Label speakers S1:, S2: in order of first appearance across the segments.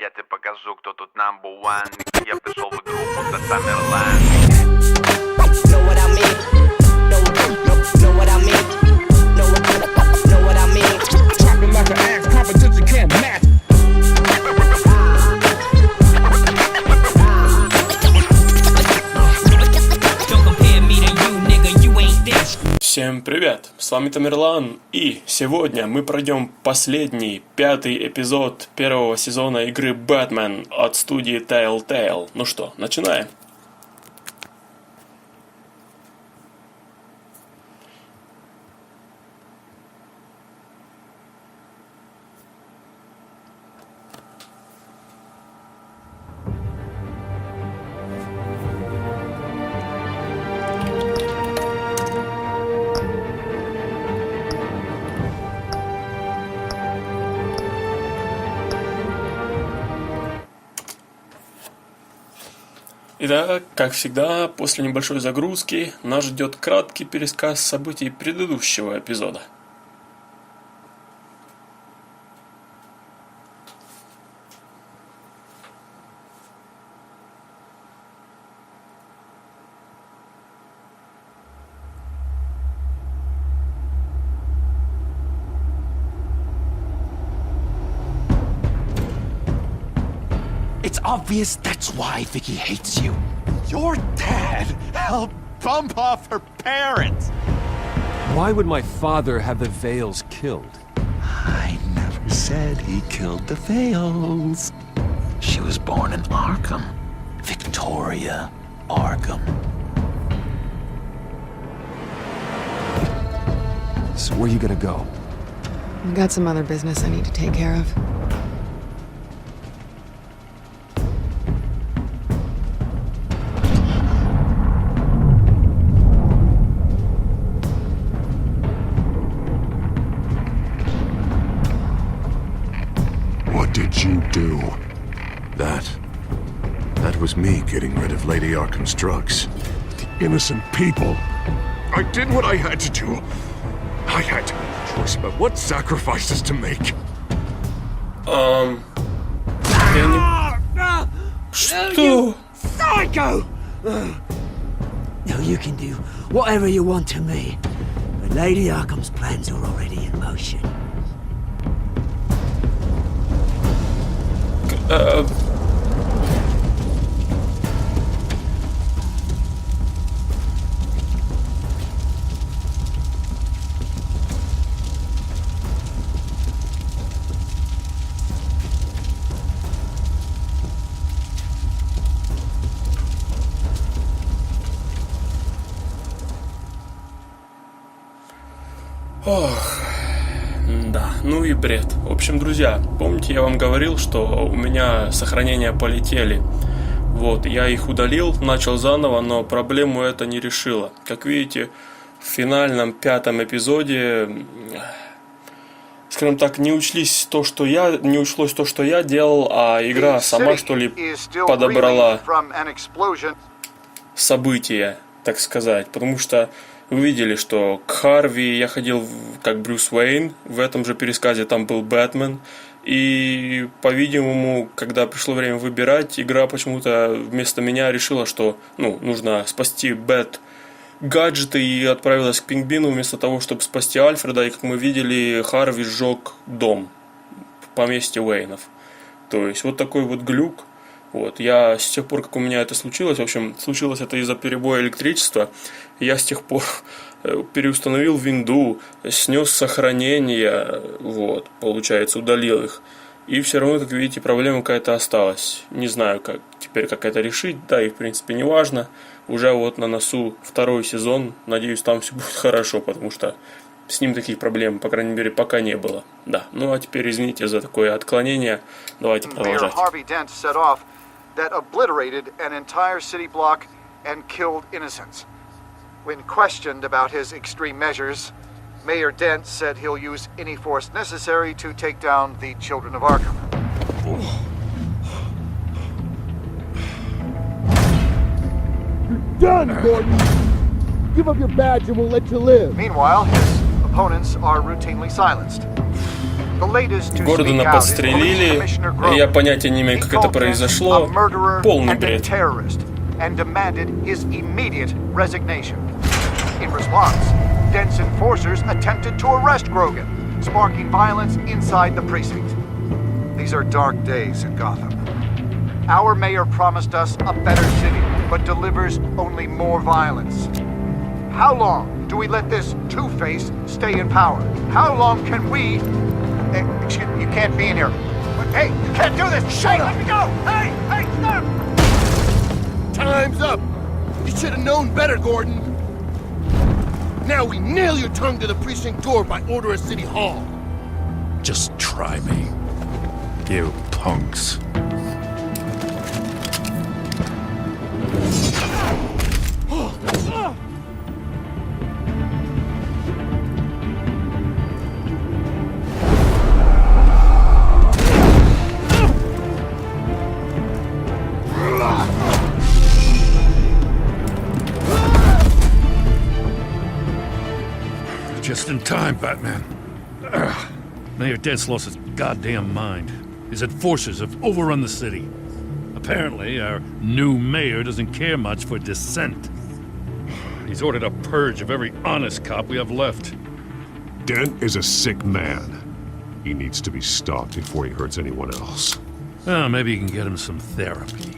S1: Я тебе покажу, кто тут number one. Я пришел в игру, будто Тамерлан.
S2: Know what I mean? Know what I mean? Know what I mean?
S3: Chopping like an axe, competition can't match.
S2: Don't compare me to you, nigga, you ain't this.
S4: Всем привет, с вами Тамерлан, и сегодня мы пройдем последний, 5-й эпизод первого сезона игры Бэтмен от студии Telltale. Ну что, начинаем? Итак, как всегда, после небольшой загрузки нас ждет краткий пересказ событий предыдущего эпизода.
S5: It's obvious that's why Vicky hates you. Your dad helped bump off her parents.
S6: Why would my father have the Vales killed?
S5: I never said he killed the Vales. She was born in Arkham. Victoria Arkham.
S6: So where are you gonna go?
S7: I've got some other business I need to take care of.
S8: What did you do? That was me getting rid of Lady Arkham's drugs. The innocent people. I did what I had to do. I had to make a choice about what sacrifices to make.
S4: Что?
S9: Psycho! Now you can do whatever you want to me, but Lady Arkham's plans are already in motion.
S4: Ох, да, ну и бред. В общем, друзья, помните, я вам говорил, что у меня сохранения полетели. Вот, я их удалил, начал заново, но проблему это не решило. Как видите, в финальном 5-м эпизоде, скажем так, не учлось то, что я делал, а игра сама, что ли, подобрала события, так сказать. Потому что вы видели, что к Харви я ходил как Брюс Уэйн, в этом же пересказе там был Бэтмен. И, по-видимому, когда пришло время выбирать, игра почему-то вместо меня решила, что нужно спасти Бэт-гаджеты, и отправилась к Пингвину вместо того, чтобы спасти Альфреда. И, как мы видели, Харви сжег дом в поместье Уэйнов. То есть вот такой вот глюк. Вот, я с тех пор, как у меня это случилось, в общем, случилось это из-за перебоя электричества, я с тех пор переустановил винду, снес сохранения, вот, получается, удалил их. И все равно, как видите, проблема какая-то осталась. Не знаю, как это решить, да, и в принципе не важно. Уже вот на носу 2-й сезон, надеюсь, там все будет хорошо, потому что с ним таких проблем, по крайней мере, пока не было. Да, ну а теперь извините за такое отклонение, давайте продолжать.
S10: That obliterated an entire city block and killed innocents. When questioned about his extreme measures, Mayor Dent said he'll use any force necessary to take down the children of Arkham.
S3: You're done, Gordon! Give up your badge and we'll let you live.
S10: Meanwhile, his opponents are routinely silenced.
S4: Города на подстрелили, я понятия не имею, как это произошло. Полный бред.
S10: And demanded his immediate resignation. In response, dense enforcers attempted to arrest Grogan, sparking violence inside the precinct. These are dark days in Gotham. Our mayor promised us a better city, but delivers only more violence. How long do we let this two-face stay in power? How long can we... Excuse me, you can't be in here. Hey, you can't do this! Shut up! Let me go! Hey, stop!
S3: Time's up! You should have known better, Gordon! Now we nail your tongue to the precinct door by order of City Hall!
S8: Just try me, you punks.
S11: Just in time, Batman. Mayor Dent's lost his goddamn mind. His enforcers have overrun the city. Apparently, our new mayor doesn't care much for dissent. He's ordered a purge of every honest cop we have left.
S8: Dent is a sick man. He needs to be stopped before he hurts anyone else.
S11: Well, maybe you can get him some therapy.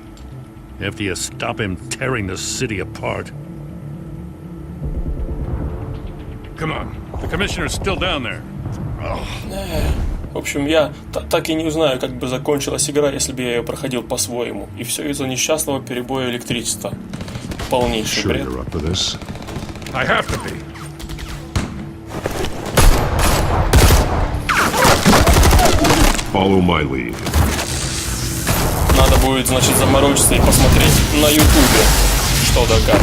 S11: After you stop him tearing the city apart. Come on. The commissioner's still down there.
S4: В общем, я так и не узнаю, как бы закончилась игра, если бы я ее проходил по-своему. И все из-за несчастного перебоя электричества. Полнейший бред.
S11: I have to be.
S8: Follow my lead.
S4: Надо будет, значит, заморочиться и посмотреть на ютубе, что да как.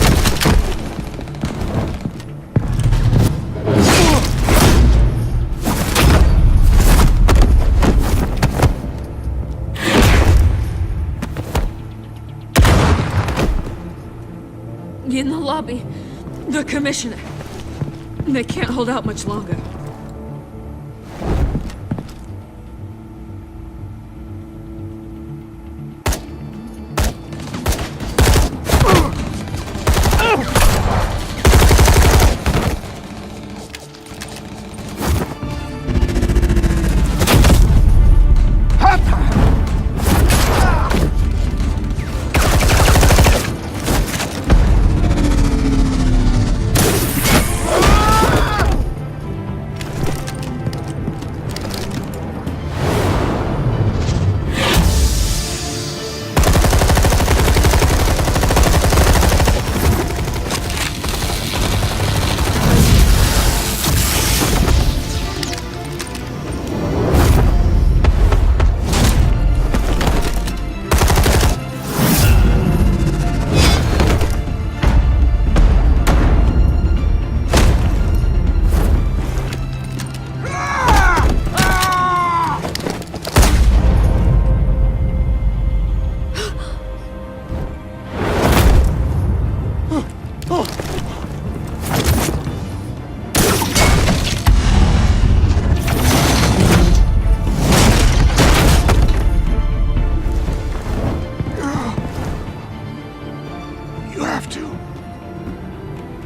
S12: In the lobby, the commissioner. They can't hold out much longer.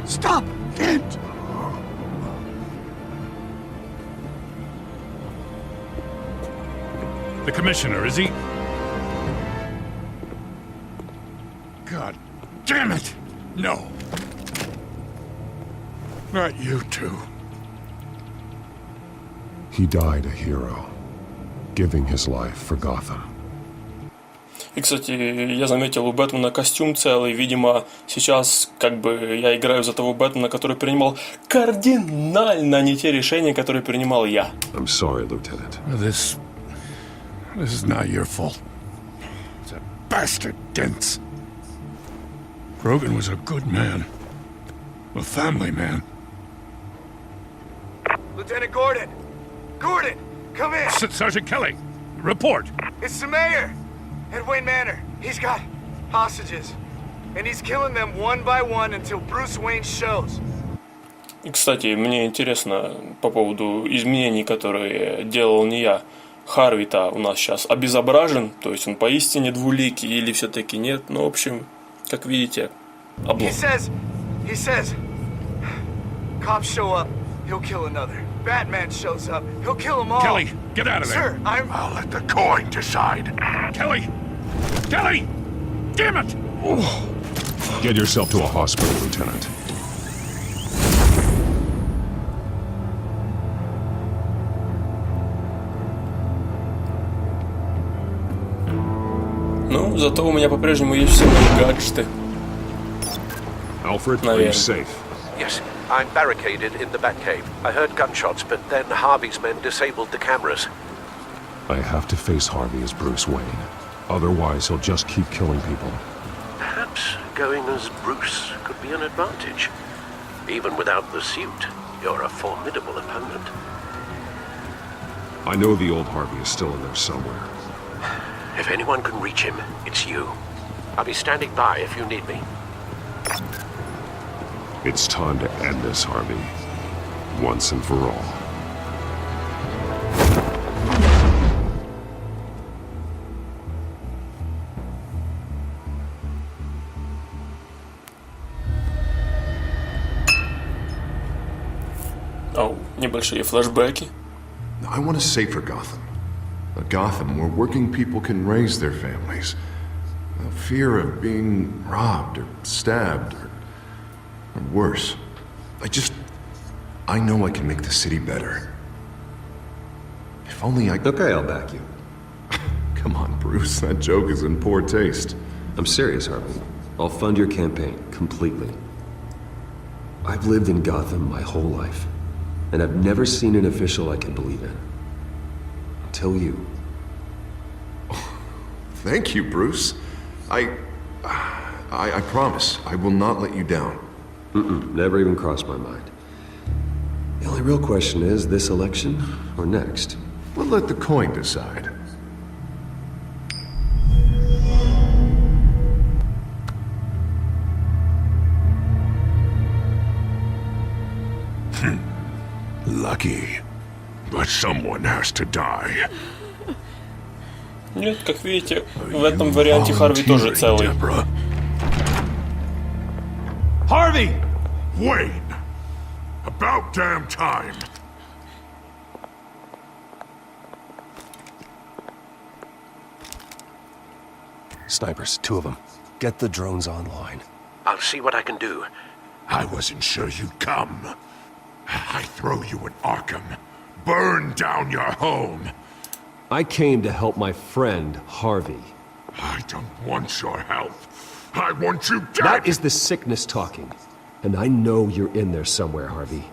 S3: Stop! Dent!
S11: The commissioner, is he?
S3: God damn it! No. Not you two.
S8: He died a hero, giving his life for Gotham.
S4: И, кстати, я заметил, у Бэтмена костюм целый. Видимо, сейчас как бы я играю за того Бэтмена, который принимал кардинально не те решения, которые принимал я.
S8: I'm sorry, Lieutenant.
S3: This is not your fault. It's a bastard, Dent. Grogan was a good man. A family man.
S13: Lieutenant Gordon! Gordon! Come in!
S11: Sergeant Kelly! Report!
S13: It's the mayor! At Wayne Manor. He's got hostages. And he's killing them one by one until Bruce Wayne shows.
S4: И, кстати, мне интересно по поводу изменений, которые делал не я. Харви-то у нас сейчас обезображен, то есть он поистине двуликий или все-таки нет. Ну, в общем, как видите, облом.
S13: He says, cops show up, he'll kill another. Batman shows up, he'll kill them all.
S3: Kelly, get out of there.
S13: Sir,
S8: I'll let the coin decide.
S3: Kelly! Kelly! Damn it!
S8: Get yourself to a hospital, Lieutenant.
S4: Ну, зато у меня по-прежнему есть все мои гаджеты.
S8: Alfred, are you safe?
S14: Yes, I'm barricaded in the Batcave. I heard gunshots, but then Harvey's men disabled the cameras.
S8: I have to face Harvey as Bruce Wayne. Otherwise, he'll just keep killing people.
S14: Perhaps going as Bruce could be an advantage. Even without the suit, you're a formidable opponent.
S8: I know the old Harvey is still in there somewhere.
S14: If anyone can reach him, it's you. I'll be standing by if you need me.
S8: It's time to end this, Harvey. Once and for all.
S4: Oh, небольшие флешбеки.
S8: I want a safer Gotham. A Gotham where working people can raise their families. A fear of being robbed or stabbed or worse. I know I can make the city better. If only I...
S15: Okay, I'll back you.
S8: Come on, Bruce. That joke is in poor taste.
S15: I'm serious, Harvey. I'll fund your campaign completely. I've lived in Gotham my whole life, and I've never seen an official I can believe in. Until you.
S8: Thank you, Bruce. I promise I will not let you down.
S15: Never even crossed my mind. The only real question is, this election or next?
S8: We'll let the coin decide. Lucky. But someone has to die.
S4: Нет, как видите, в этом варианте Харви тоже целый.
S3: Harvey!
S8: Wayne! About damn time!
S15: Snipers, 2 of them. Get the drones online.
S14: I'll see what I can do.
S8: I wasn't sure you'd come. I throw you in Arkham. Burn down your home.
S15: I came to help my friend, Harvey.
S8: I don't want your help. I want you dead!
S15: That is the sickness talking. And I know you're in there somewhere, Harvey.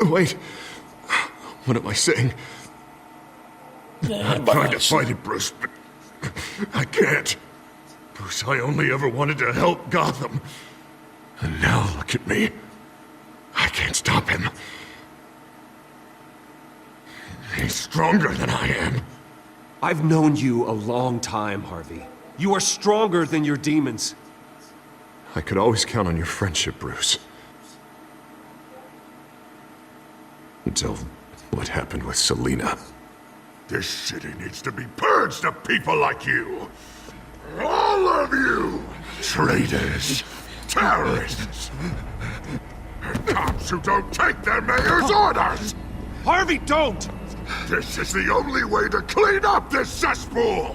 S8: Wait. What am I saying? I'm trying to fight it, Bruce, but I can't. Bruce, I only ever wanted to help Gotham. And now look at me. I can't stop him. He's stronger than I am.
S15: I've known you a long time, Harvey. You are stronger than your demons.
S8: I could always count on your friendship, Bruce. Until what happened with Selina. This city needs to be purged of people like you. All of you! Traitors. Terrorists. And cops who don't take their mayor's orders!
S3: Harvey, don't!
S8: This is the only way to clean up this cesspool!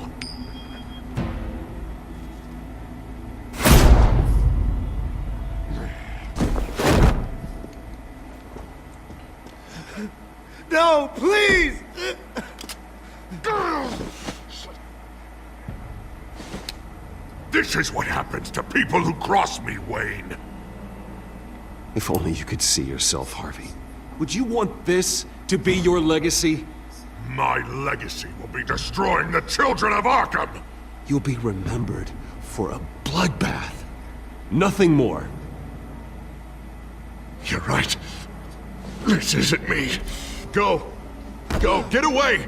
S13: No, please!
S8: This is what happens to people who cross me, Wayne.
S15: If only you could see yourself, Harvey. Would you want this to be your legacy?
S8: My legacy will be destroying the children of Arkham!
S15: You'll be remembered for a bloodbath. Nothing more.
S8: You're right. This isn't me. Go. Go. Get away!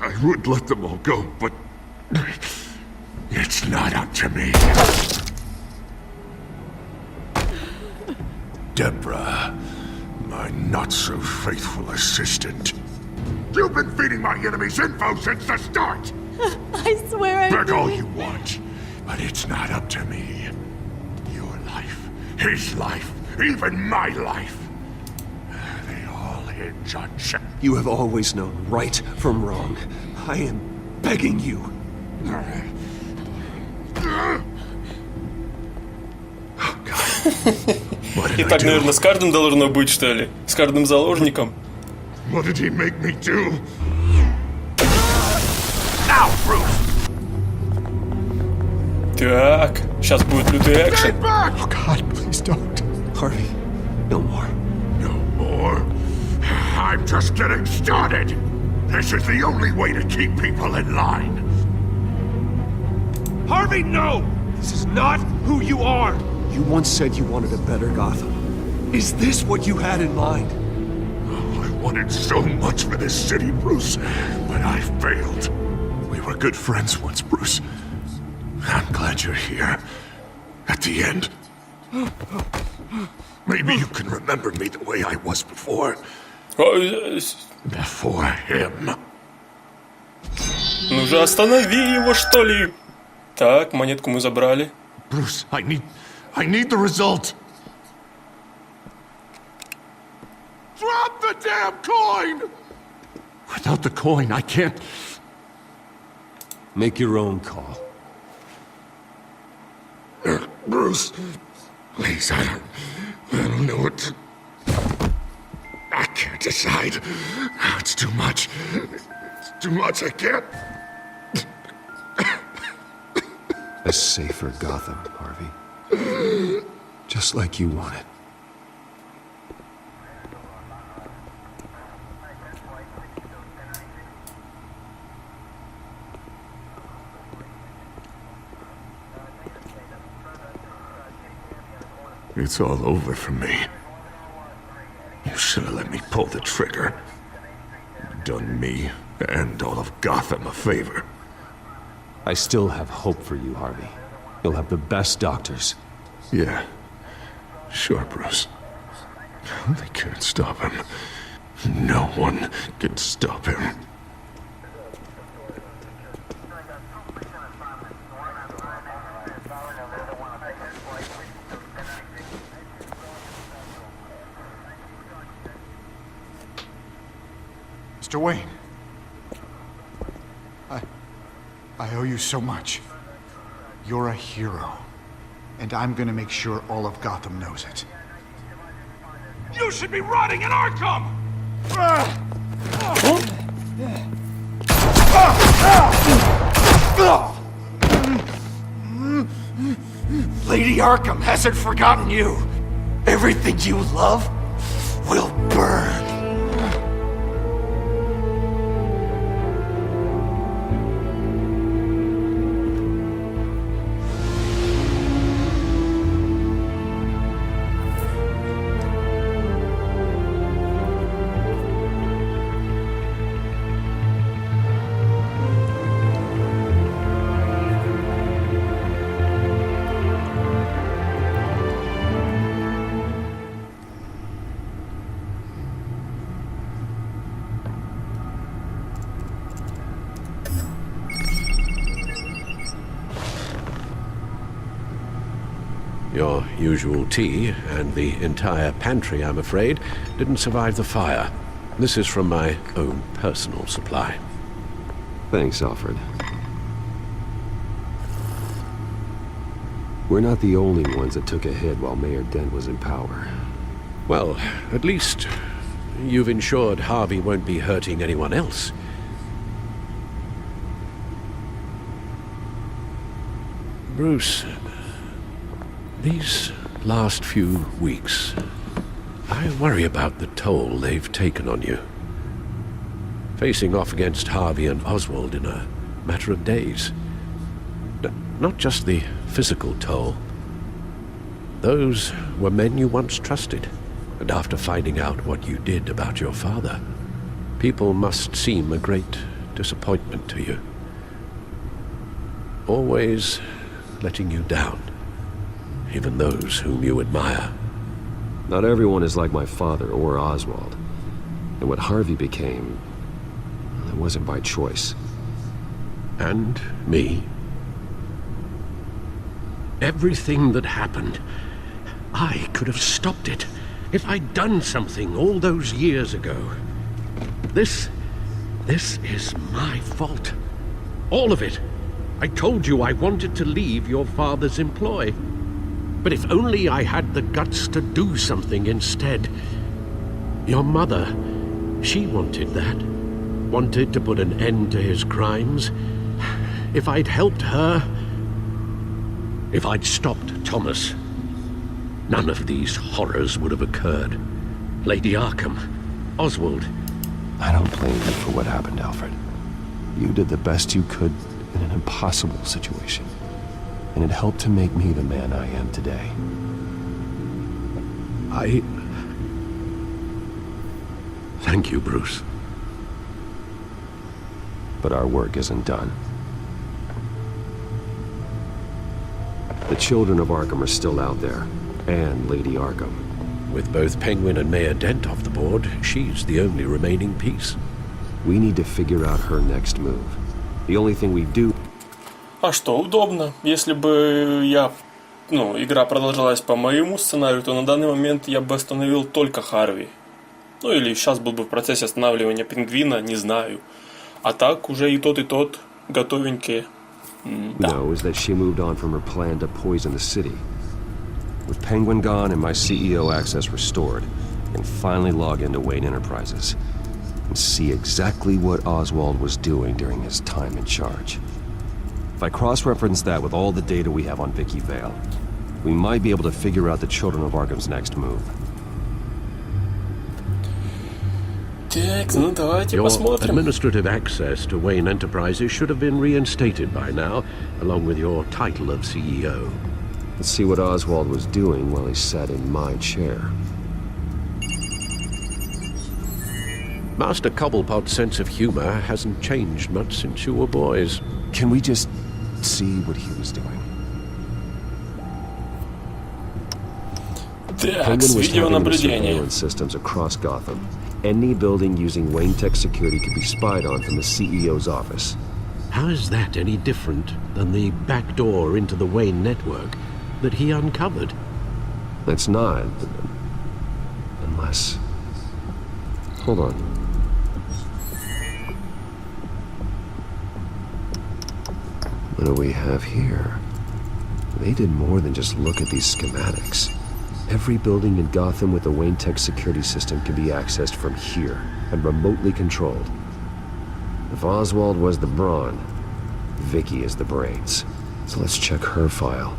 S8: I would let them all go, but... it's not up to me.
S3: Deborah, my not-so-faithful assistant. You've been feeding my enemies info since the start!
S16: I swear I
S3: Beg all
S16: did.
S3: you want, but it's not up to me. Your life, his life, even my life. They all hinge on Jack.
S15: You have always known right from wrong. I am begging you.
S4: И так, наверное, с каждым должно быть, что ли? С каждым заложником.
S3: What did he make me do?
S1: Now, Bruce!
S4: Так, сейчас будет лютый экшен.
S3: Oh God, please don't.
S15: Harvey, no more.
S3: No more? I'm just getting started. This is the only way to keep people in line.
S6: Harvey, no! This is not who you are!
S15: You once said you wanted a better Gotham. Is this what you had in mind?
S3: Oh, I wanted so much for this city, Bruce, but I failed. We were good friends once, Bruce. I'm glad you're here. At the end. Maybe you can remember me the way I was before. Before him.
S4: Ну же, останови его, что ли! Так, монетку мы забрали.
S3: Bruce, I need the result. Drop the damn coin! Without the coin, I can't...
S15: Make your own call.
S3: Bruce, please, I don't know what to... I can't decide. It's too much. It's too much, I can't...
S15: A safer Gotham, Harvey. Just like you wanted.
S3: It's all over for me. You should have let me pull the trigger. Done me and all of Gotham a favor.
S15: I still have hope for you, Harvey. You'll have the best doctors.
S3: Yeah. Sure, Bruce. They can't stop him. No one can stop him.
S10: Mr. Wayne. I owe you so much. You're a hero. And I'm gonna make sure all of Gotham knows it.
S6: You should be rotting in Arkham!
S13: Lady Arkham hasn't forgotten you. Everything you love will burn.
S14: Your usual tea and the entire pantry, I'm afraid, didn't survive the fire. This is from my own personal supply.
S15: Thanks, Alfred. We're not the only ones that took a hit while Mayor Dent was in power.
S14: Well, at least you've ensured Harvey won't be hurting anyone else. Bruce, these last few weeks, I worry about the toll they've taken on you. Facing off against Harvey and Oswald in a matter of days. Not just the physical toll. Those were men you once trusted, and after finding out what you did about your father, people must seem a great disappointment to you. Always letting you down, even those whom you admire.
S15: Not everyone is like my father or Oswald. And what Harvey became, it wasn't by choice.
S14: And me. Everything that happened, I could have stopped it if I'd done something all those years ago. This is my fault. All of it. I told you I wanted to leave your father's employ. But if only I had the guts to do something instead. Your mother, she wanted that. Wanted to put an end to his crimes. If I'd helped her, if I'd stopped Thomas, none of these horrors would have occurred. Lady Arkham, Oswald.
S15: I don't blame you for what happened, Alfred. You did the best you could in an impossible situation. And it helped to make me the man I am today.
S14: Thank you, Bruce.
S15: But our work isn't done. The children of Arkham are still out there, and Lady Arkham.
S14: With both Penguin and Mayor Dent off the board, she's the only remaining piece.
S15: We need to figure out her next move. The only thing we do...
S4: А что, удобно. Если бы игра продолжалась по моему сценарию, то на данный момент я бы остановил только Харви. Ну или сейчас был бы в процессе останавливания Пингвина, не знаю. А так уже и тот готовенькие.
S15: Knows that she moved on from her plan to poison the city. With Penguin gone and my CEO access restored, I can finally log into Wayne Enterprises and see exactly what Oswald was doing during his time in charge. If I cross-reference that with all the data we have on Vicky Vale, we might be able to figure out the Children of Arkham's next move.
S4: Так, ну давайте
S14: Your
S4: посмотрим.
S14: administrative access to Wayne Enterprises should have been reinstated by now, along with your title of CEO.
S15: Let's see what Oswald was doing while he sat in my chair.
S14: Master Cobblepot's sense of humor hasn't changed much since you were boys.
S15: Can we just see what he was doing?
S4: Так, с видеонаблюдения.
S15: Surveillance systems across Gotham. Any building using Wayne Tech security could be spied on from the CEO's office.
S14: How is that any different than the back door into the Wayne network that he uncovered?
S15: It's not. Unless... Hold on. What do we have here? They did more than just look at these schematics. Every building in Gotham with a Wayne Tech security system can be accessed from here and remotely controlled. If Oswald was the brawn, Vicky is the brains. So let's check her file.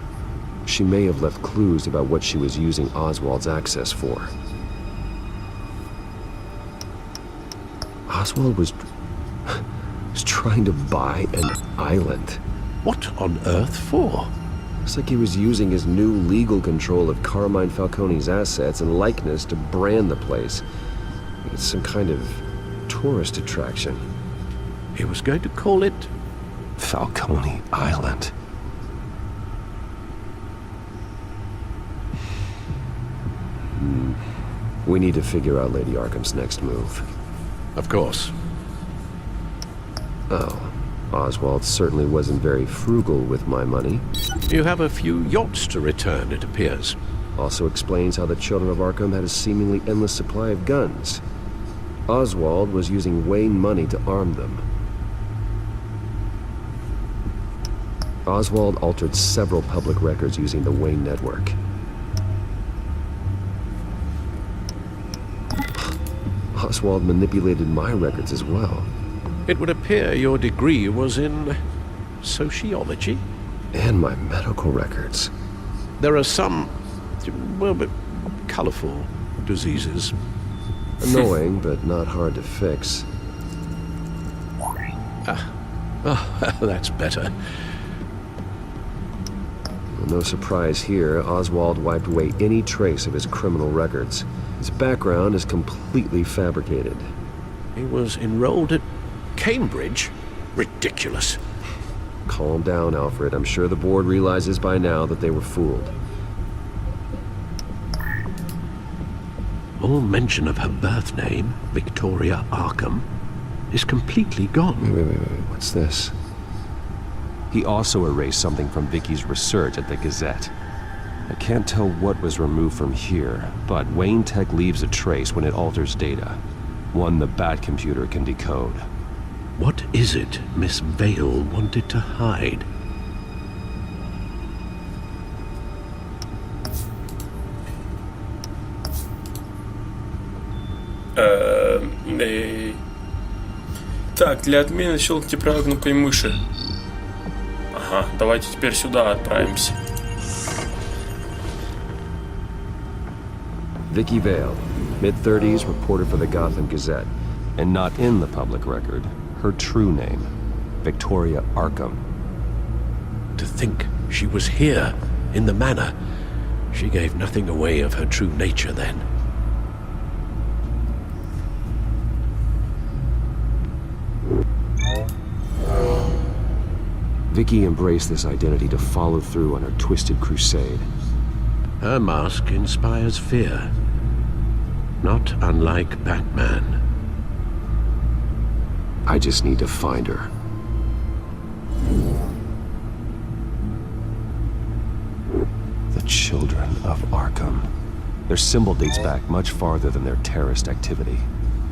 S15: She may have left clues about what she was using Oswald's access for. Oswald was trying to buy an island.
S14: What on earth for?
S15: Looks like he was using his new legal control of Carmine Falcone's assets and likeness to brand the place. It's some kind of tourist attraction.
S14: He was going to call it
S15: Falcone Island. We need to figure out Lady Arkham's next move.
S14: Of course.
S15: Oh. Oswald certainly wasn't very frugal with my money.
S14: You have a few yachts to return, it appears.
S15: Also explains how the Children of Arkham had a seemingly endless supply of guns. Oswald was using Wayne money to arm them. Oswald altered several public records using the Wayne network. Oswald manipulated my records as well.
S14: It would appear your degree was in sociology.
S15: And my medical records.
S14: There are some, well, but colorful diseases.
S15: Annoying, but not hard to fix.
S14: That's better.
S15: No surprise here, Oswald wiped away any trace of his criminal records. His background is completely fabricated.
S14: He was enrolled at Cambridge? Ridiculous.
S15: Calm down, Alfred. I'm sure the board realizes by now that they were fooled.
S14: All mention of her birth name, Victoria Arkham, is completely gone.
S15: Wait. What's this? He also erased something from Vicky's research at the Gazette. I can't tell what was removed from here, but Wayne Tech leaves a trace when it alters data. One the Bat computer can decode.
S14: What is it Miss Vale wanted to hide?
S4: Так, для отмены щелкните правой кнопкой мыши. Ага, давайте теперь сюда отправимся.
S15: Vicky Vale, mid-30s, reporter for the Gotham Gazette, and not in the public record, her true name, Victoria Arkham.
S14: To think she was here, in the manor. She gave nothing away of her true nature then.
S15: Vicky embraced this identity to follow through on her twisted crusade.
S14: Her mask inspires fear. Not unlike Batman.
S15: I just need to find her. The Children of Arkham. Their symbol dates back much farther than their terrorist activity.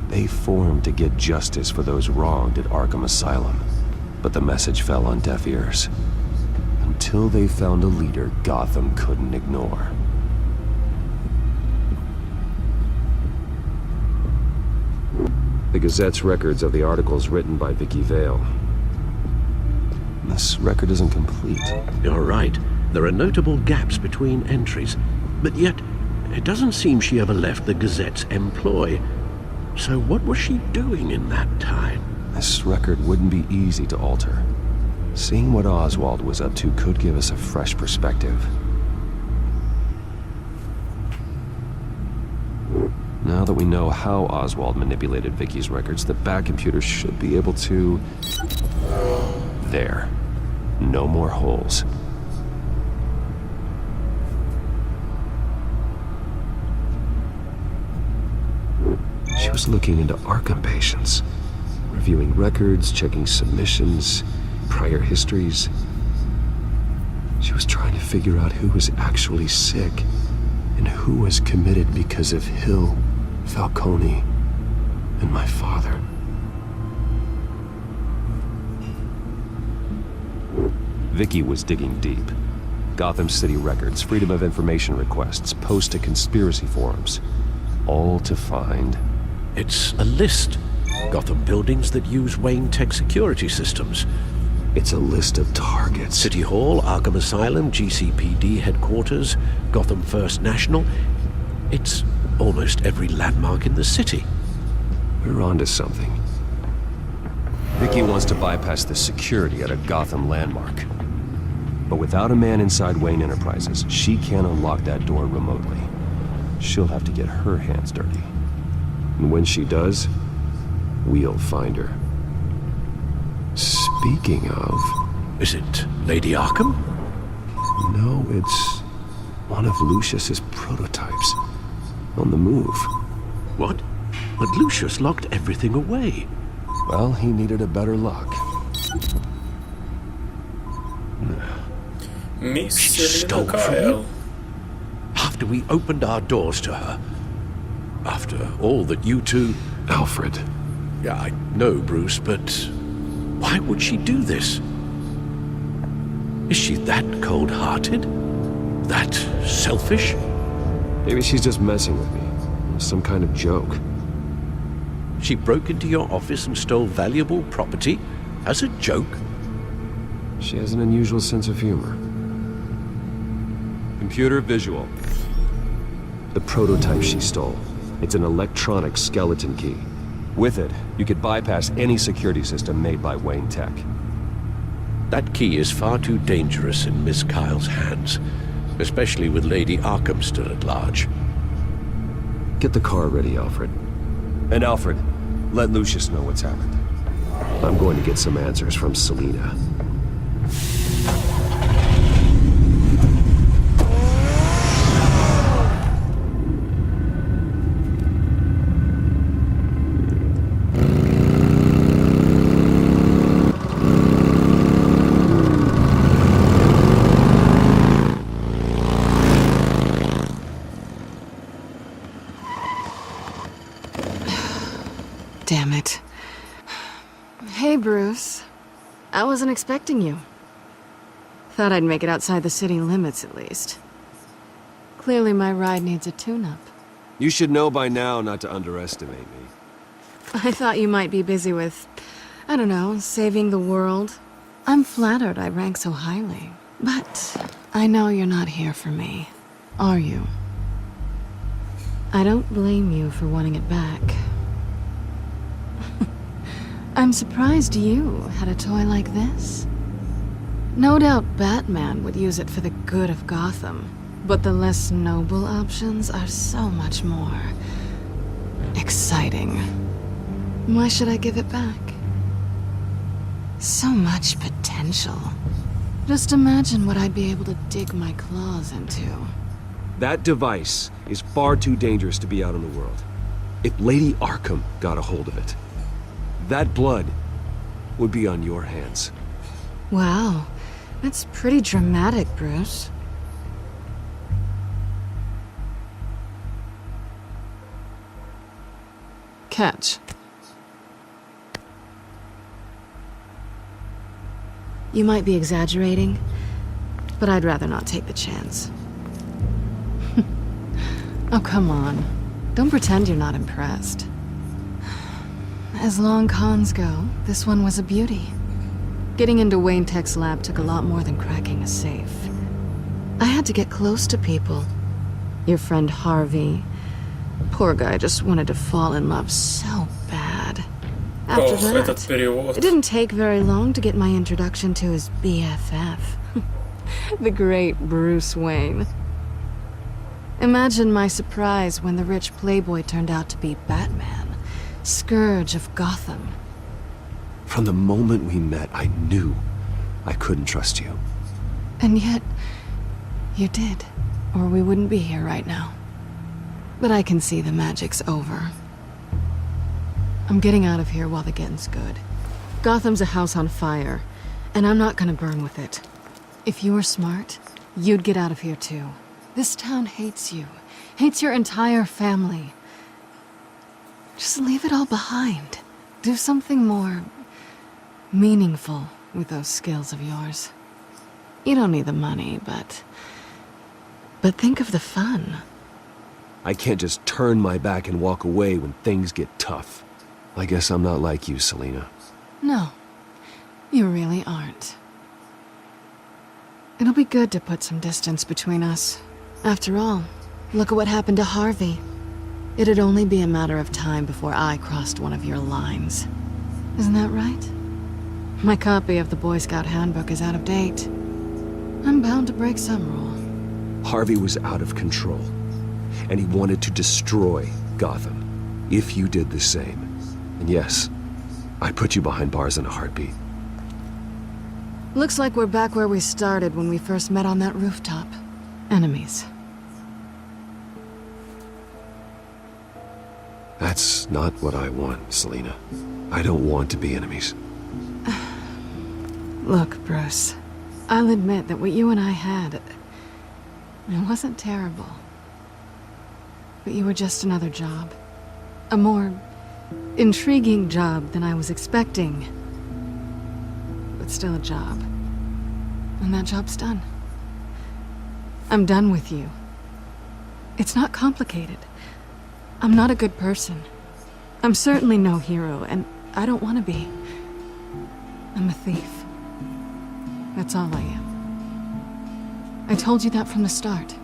S15: They formed to get justice for those wronged at Arkham Asylum. But the message fell on deaf ears. Until they found a leader Gotham couldn't ignore. The Gazette's records of the articles written by Vicky Vale. This record isn't complete.
S14: You're right. There are notable gaps between entries. But yet, it doesn't seem she ever left the Gazette's employ. So what was she doing in that time?
S15: This record wouldn't be easy to alter. Seeing what Oswald was up to could give us a fresh perspective. Now that we know how Oswald manipulated Vicky's records, the Bat computer should be able to... There. No more holes. She was looking into Arkham patients. Reviewing records, checking submissions, prior histories. She was trying to figure out who was actually sick and who was committed because of Hill, Falcone, and my father. Vicky was digging deep. Gotham City records, Freedom of Information requests, posts to conspiracy forums. All to find...
S14: It's a list. Gotham buildings that use Wayne Tech security systems.
S15: It's a list of targets.
S14: City Hall, Arkham Asylum, GCPD headquarters, Gotham First National. It's almost every landmark in the city.
S15: We're onto something. Vicky wants to bypass the security at a Gotham landmark. But without a man inside Wayne Enterprises, she can't unlock that door remotely. She'll have to get her hands dirty. And when she does, we'll find her. Speaking of...
S14: Is it Lady Arkham?
S15: No, it's one of Lucius's prototypes. On the move.
S14: What? But Lucius locked everything away.
S15: Well, he needed a better lock.
S14: She stole from you? After we opened our doors to her. After all that you two...
S15: Alfred.
S14: Yeah, I know, Bruce, but why would she do this? Is she that cold-hearted? That selfish?
S15: Maybe she's just messing with me. Some kind of joke.
S14: She broke into your office and stole valuable property as a joke?
S15: She has an unusual sense of humor. Computer visual. The prototype she stole. It's an electronic skeleton key. With it, you could bypass any security system made by Wayne Tech.
S14: That key is far too dangerous in Miss Kyle's hands, especially with Lady Arkham still at large.
S15: Get the car ready, Alfred. And Alfred, let Lucius know what's happened. I'm going to get some answers from Selina.
S7: Hey, Bruce. I wasn't expecting you. Thought I'd make it outside the city limits, at least. Clearly my ride needs a tune-up.
S6: You should know by now not to underestimate me.
S7: I thought you might be busy with, I don't know, saving the world. I'm flattered I rank so highly. But I know you're not here for me, are you? I don't blame you for wanting it back. I'm surprised you had a toy like this. No doubt Batman would use it for the good of Gotham, but the less noble options are so much more exciting. Why should I give it back? So much potential. Just imagine what I'd be able to dig my claws into.
S6: That device is far too dangerous to be out in the world. If Lady Arkham got a hold of it, that blood would be on your hands.
S7: Wow, that's pretty dramatic, Bruce. Catch. You might be exaggerating, but I'd rather not take the chance. Oh, come on. Don't pretend you're not impressed. As long cons go, this one was a beauty. Getting into Wayne Tech's lab took a lot more than cracking a safe. I had to get close to people. Your friend Harvey. Poor guy just wanted to fall in love so bad. After that, it didn't take very long to get my introduction to his BFF. The great Bruce Wayne. Imagine my surprise when the rich playboy turned out to be Batman, Scourge of Gotham.
S6: From the moment we met, I knew I couldn't trust you.
S7: And yet, you did, or we wouldn't be here right now. But I can see the magic's over. I'm getting out of here while the getting's good. Gotham's a house on fire, and I'm not gonna burn with it. If you were smart, you'd get out of here too. This town hates you, hates your entire family. Just leave it all behind. Do something more meaningful with those skills of yours. You don't need the money, but think of the fun.
S6: I can't just turn my back and walk away when things get tough. I guess I'm not like you, Selina.
S7: No, you really aren't. It'll be good to put some distance between us. After all, look at what happened to Harvey. It'd only be a matter of time before I crossed one of your lines. Isn't that right? My copy of the Boy Scout Handbook is out of date. I'm bound to break some rule.
S6: Harvey was out of control, and he wanted to destroy Gotham, if you did the same. And yes, I'd put you behind bars in a heartbeat.
S7: Looks like we're back where we started when we first met on that rooftop. Enemies.
S6: That's not what I want, Selina. I don't want to be enemies.
S7: Look, Bruce, I'll admit that what you and I had, it wasn't terrible. But you were just another job. A more intriguing job than I was expecting. But still a job. And that job's done. I'm done with you. It's not complicated. I'm not a good person. I'm certainly no hero, and I don't want to be. I'm a thief. That's all I am. I told you that from the start.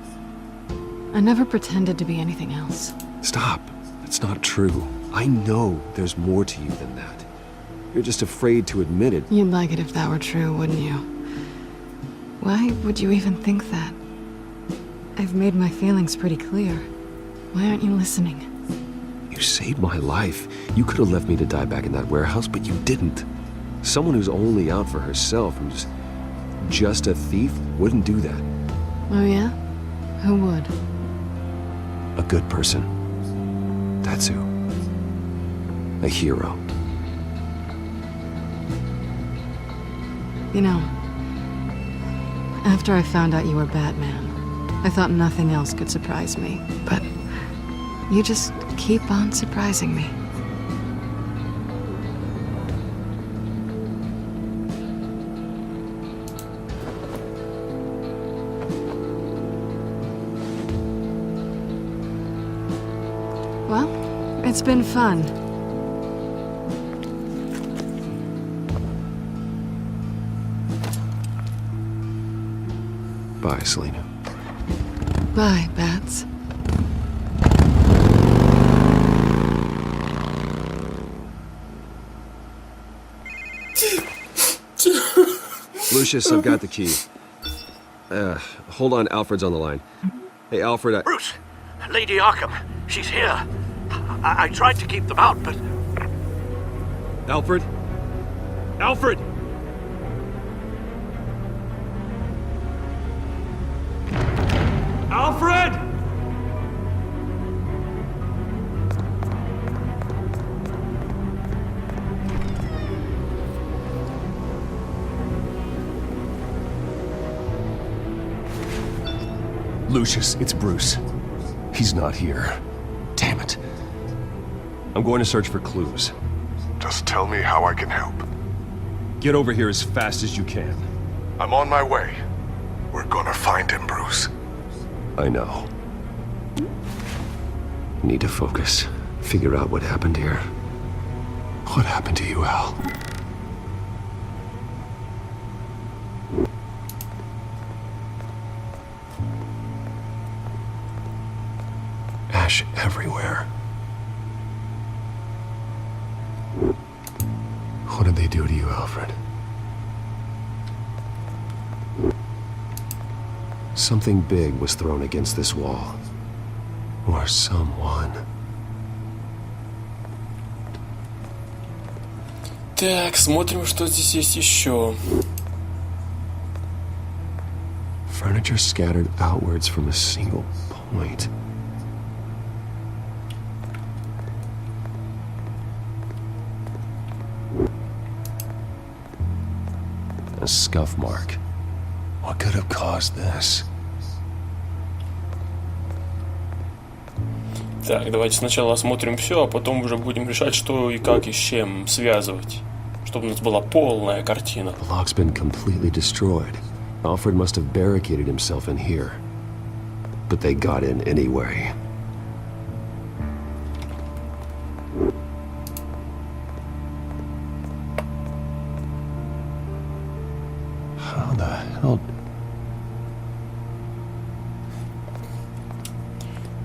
S7: I never pretended to be anything else.
S6: Stop. That's not true. I know there's more to you than that. You're just afraid to admit it.
S7: You'd like it if that were true, wouldn't you? Why would you even think that? I've made my feelings pretty clear. Why aren't you listening?
S6: You saved my life. You could have left me to die back in that warehouse, but you didn't. Someone who's only out for herself, who's just a thief, wouldn't do that.
S7: Oh yeah? Who would?
S6: A good person. That's who. A hero.
S7: You know, after I found out you were Batman, I thought nothing else could surprise me, but you just keep on surprising me. It's been fun.
S15: Bye, Selena.
S7: Bye, Bats.
S6: Lucius, I've got the key. Hold on, Alfred's on the line. Hey, Alfred,
S17: Bruce! Lady Arkham, she's here. I tried to keep them out, but...
S6: Alfred? Alfred! Alfred!
S15: Lucius, it's Bruce. He's not here. Damn it.
S6: I'm going to search for clues.
S8: Just tell me how I can help.
S6: Get over here as fast as you can.
S8: I'm on my way. We're gonna find him, Bruce.
S15: I know. Need to focus. Figure out what happened here. What happened to you, Al? Ash everywhere. What did they do to you, Alfred? Something big was thrown against this wall. Or someone.
S4: Так, смотрим, что здесь есть еще.
S15: Furniture scattered outwards from a single point. A scuff mark. What could have caused this?
S4: Так, давайте сначала осмотрим все, а потом уже будем решать, что и как и с чем связывать, чтобы у нас была полная картина.
S15: The lock's been completely destroyed. Alfred must have barricaded himself in here. But they got in anyway. How the hell...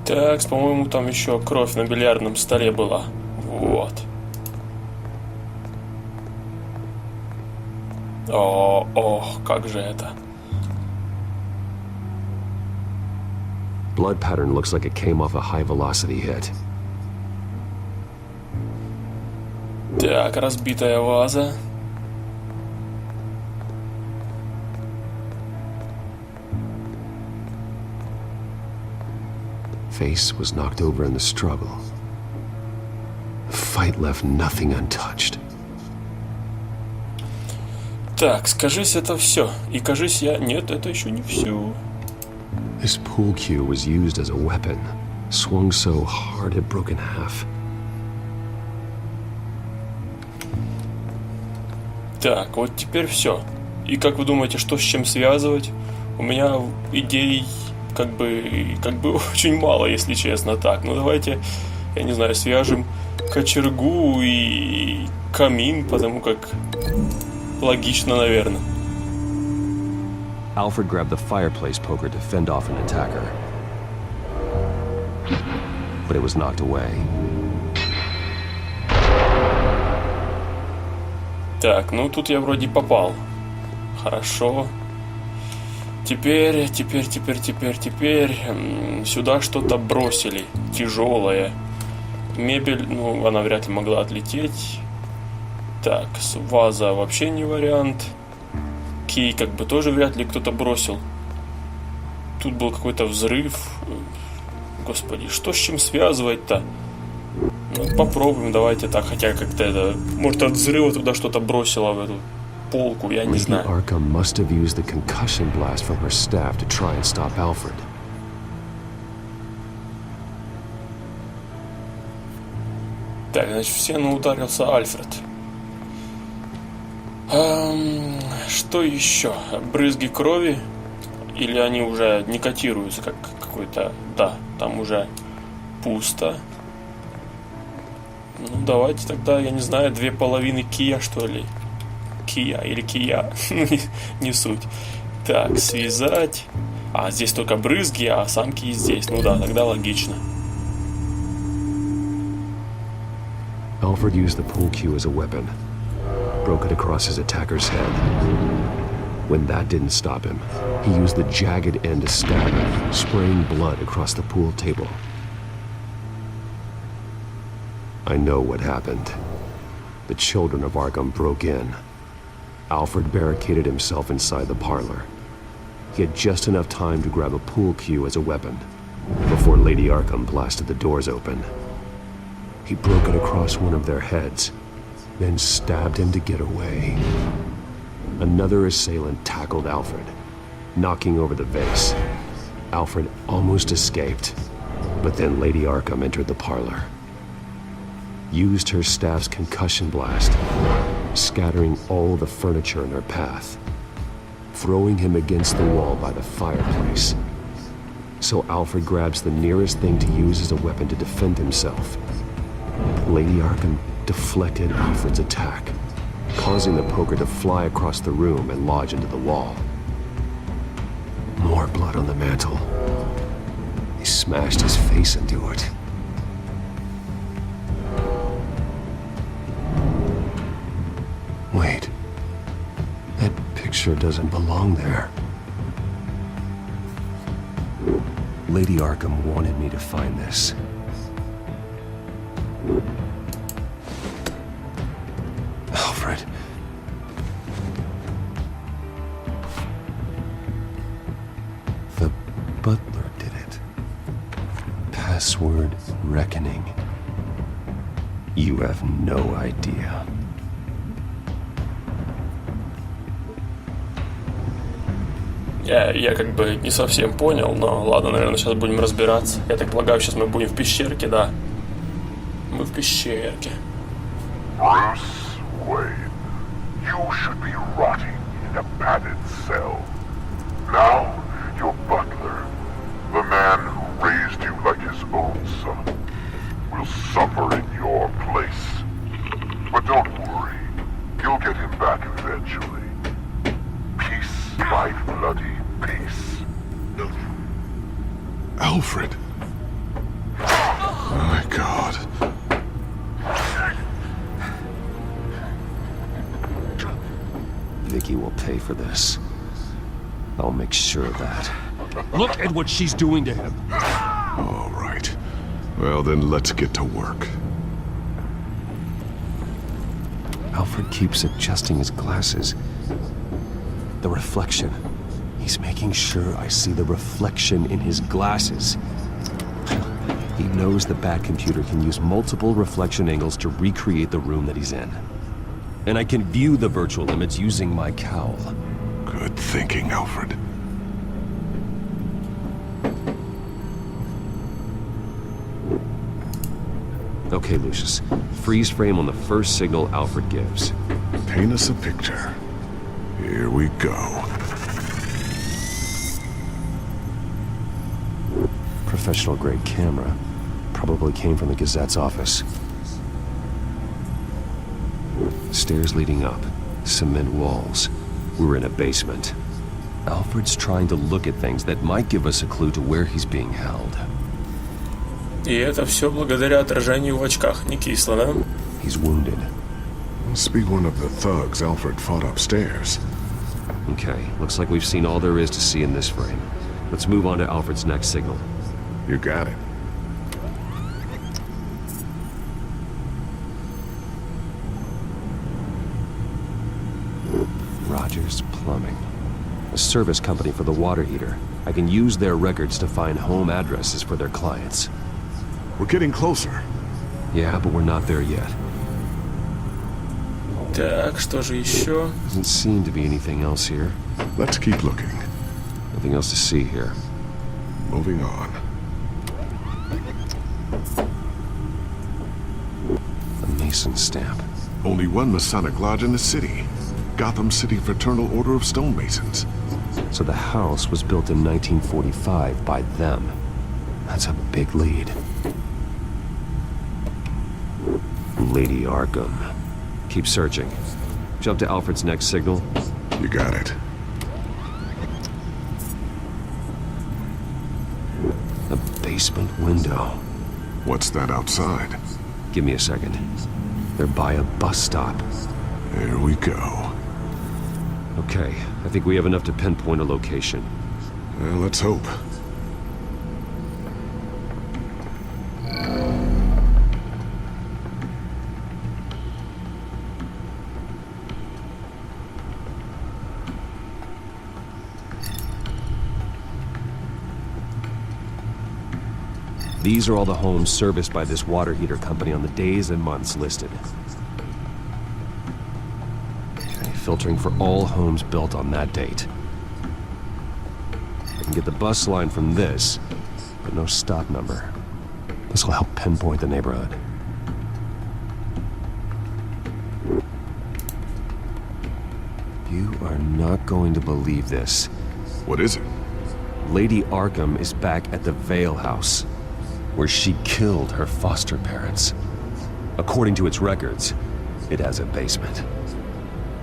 S4: Так, по-моему, там еще кровь на бильярдном столе была. Вот. Ох, как же это.
S15: Blood pattern looks like it came off a high-velocity hit.
S4: Так, разбитая ваза.
S15: Face was knocked over in the struggle. The fight left nothing untouched.
S4: Так, скажись, это все. И кажись я... Нет, это еще не все.
S15: This pool cue was used as a weapon. Swung so hard it broke in half.
S4: Так, вот теперь все. И как вы думаете, что с чем связывать? У меня идей как бы очень мало, если честно. Так, ну давайте, я не знаю, свяжем кочергу и камин, потому как логично, наверное.
S6: Alfred grabbed the fireplace poker to fend off an attacker. But it was knocked away.
S4: Так, ну тут я вроде попал. Хорошо. Теперь сюда что-то бросили. Тяжелое. Мебель, ну, она вряд ли могла отлететь. Так, ваза вообще не вариант. Кей как бы тоже вряд ли кто-то бросил. Тут был какой-то взрыв. Господи, что с чем связывать-то? Ну, попробуем, давайте так, хотя как-то это... Может, от взрыва туда что-то бросило в эту полку, я не знаю.
S15: Arkham must have used the concussion blast from her staff to try and stop Alfred.
S4: Так, значит, в стену ударился Альфред. Что еще? Брызги крови? Или они уже не котируются как какой-то... Да, там уже пусто. Ну, давайте тогда, я не знаю, 2,5 Кия, что ли. Кия или Кия. Не суть. Так, связать. А, здесь только брызги, а сам Ки здесь. Ну да, тогда логично.
S6: Alfred used the pool cue as a weapon. Broke it across his attacker's head. When that didn't stop him, he used the jagged end to stab him, spraying blood across the pool table. I know what happened. The children of Arkham broke in. Alfred barricaded himself inside the parlor. He had just enough time to grab a pool cue as a weapon before Lady Arkham blasted the doors open. He broke it across one of their heads, then stabbed him to get away. Another assailant tackled Alfred, knocking over the vase. Alfred almost escaped, but then Lady Arkham entered the parlor. Used her staff's concussion blast, scattering all the furniture in her path, throwing him against the wall by the fireplace. So Alfred grabs the nearest thing to use as a weapon to defend himself. Lady Arkham deflected Alfred's attack, causing the poker to fly across the room and lodge into the wall. More blood on the mantle. He smashed his face into it. Wait. That picture doesn't belong there. Lady Arkham wanted me to find this. Alfred. The butler did it. Password reckoning. You have no idea.
S4: Я как бы не совсем понял, но ладно, наверное, сейчас будем разбираться. Я так полагаю, сейчас мы будем в пещерке, да? Мы в пещерке.
S18: Bruce Wayne, you should be rotting in a padded cell. Now, your butler, the man who raised you like his own son, will suffer in your place. But don't worry, you'll get him back eventually. Peace, my bloody peace.
S8: Alfred. My God.
S6: Vicky will pay for this. I'll make sure of that. Look at what she's doing to him.
S8: All right. Well, then let's get to work.
S6: Alfred keeps adjusting his glasses. The reflection. He's making sure I see the reflection in his glasses. He knows the Batcomputer can use multiple reflection angles to recreate the room that he's in. And I can view the virtual image using my cowl.
S8: Good thinking, Alfred.
S6: Okay, Lucius. Freeze frame on the first signal Alfred gives.
S8: Paint us a picture. Here we go.
S6: Professional-grade camera. Probably came from the Gazette's office. Stairs leading up. Cement walls. We're in a basement. Alfred's trying to look at things that might give us a clue to where he's being held.
S4: И это все благодаря отражению в очках. Не кисло, да?
S6: He's wounded.
S8: Must be one of the thugs Alfred fought upstairs.
S6: Okay, looks like we've seen all there is to see in this frame. Let's move on to Alfred's next signal.
S8: You got it.
S6: Rogers Plumbing. A service company for the water heater. I can use their records to find home addresses for their clients.
S8: We're getting closer.
S6: Yeah, but we're not there yet.
S4: Так, что же еще?
S6: Doesn't seem to be anything else here.
S8: Let's keep looking.
S6: Nothing else to see here.
S8: Moving on.
S6: A Mason stamp.
S8: Only one Masonic lodge in the city. Gotham City Fraternal Order of Stonemasons.
S6: So the house was built in 1945 by them. That's a big lead. Lady Arkham. Keep searching. Jump to Alfred's next signal.
S8: You got it.
S6: A basement window.
S8: What's that outside?
S6: Give me a second. They're by a bus stop.
S8: There we go.
S6: Okay, I think we have enough to pinpoint a location.
S8: Well, let's hope.
S6: These are all the homes serviced by this water heater company on the days and months listed. Okay, filtering for all homes built on that date. I can get the bus line from this, but no stop number. This will help pinpoint the neighborhood. You are not going to believe this.
S8: What is it?
S6: Lady Arkham is back at the Vale House, where she killed her foster parents. According to its records, it has a basement.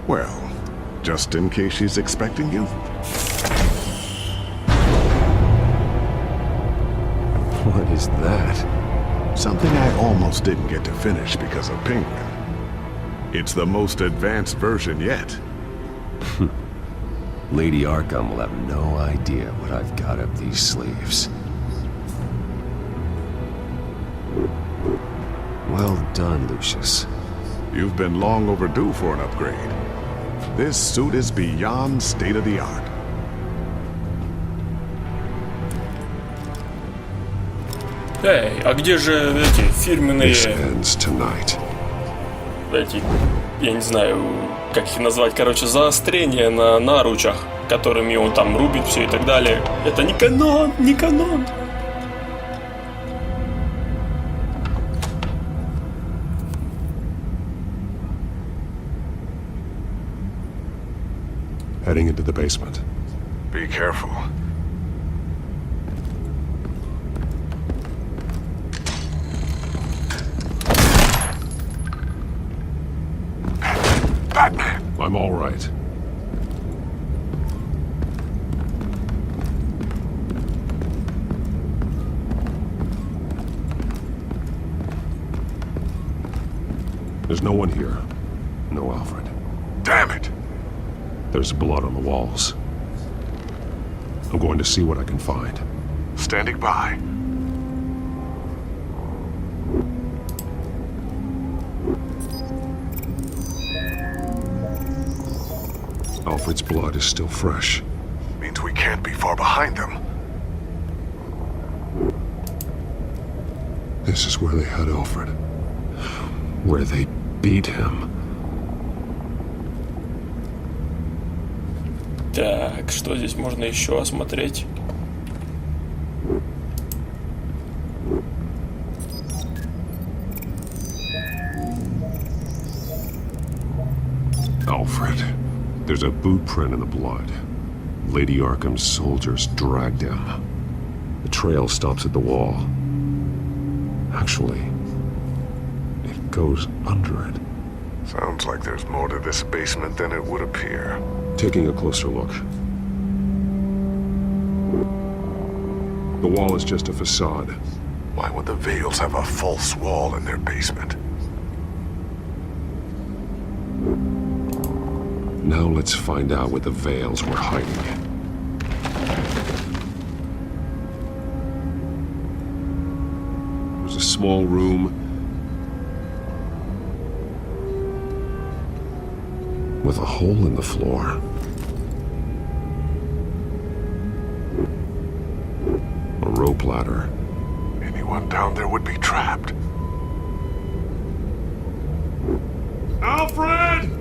S8: Well, just in case she's expecting you?
S6: What is that?
S8: Something I almost didn't get to finish because of Penguin. It's the most advanced version yet.
S6: Lady Arkham will have no idea what I've got up these sleeves. Well done, Lucius.
S8: You've been long overdue for an upgrade. This suit is beyond state-of-the-art.
S4: Эй, а где же эти фирменные... Эти, я не знаю, как их назвать, короче, заострения на наручах, которыми он там рубит все и так далее. Это не канон, не канон.
S3: Heading into the basement.
S8: Be careful.
S3: Batman! I'm all right. There's no one here. No Alfred.
S8: Damn it!
S3: There's blood on the walls. I'm going to see what I can find.
S8: Standing by.
S3: Alfred's blood is still fresh.
S8: Means we can't be far behind them.
S3: This is where they had Alfred. Where they beat him.
S4: Так, что здесь можно еще осмотреть?
S3: Alfred. There's a boot print in the blood. Lady Arkham's soldiers dragged him. The trail stops at the wall. Actually, it goes under it.
S8: Sounds like there's more to this basement than it would appear.
S3: Taking a closer look. The wall is just a facade.
S8: Why would the Vales have a false wall in their basement?
S3: Now let's find out what the Vales were hiding. There's a small room with a hole in the floor. A rope ladder.
S8: Anyone down there would be trapped.
S3: Alfred!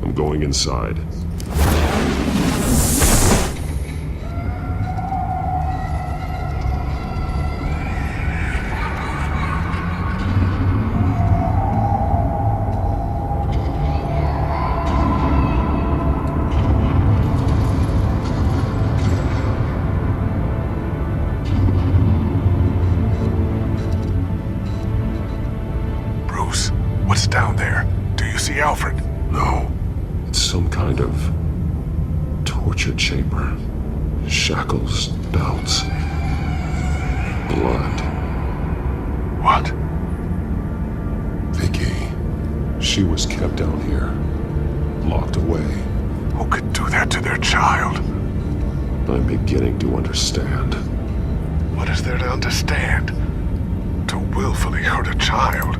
S3: I'm going inside.
S6: chamber. Shackles, belts, blood.
S18: What?
S6: Vicky. She was kept down here, locked away.
S18: Who could do that to their child?
S6: I'm beginning to understand.
S18: What is there to understand? To willfully hurt a child?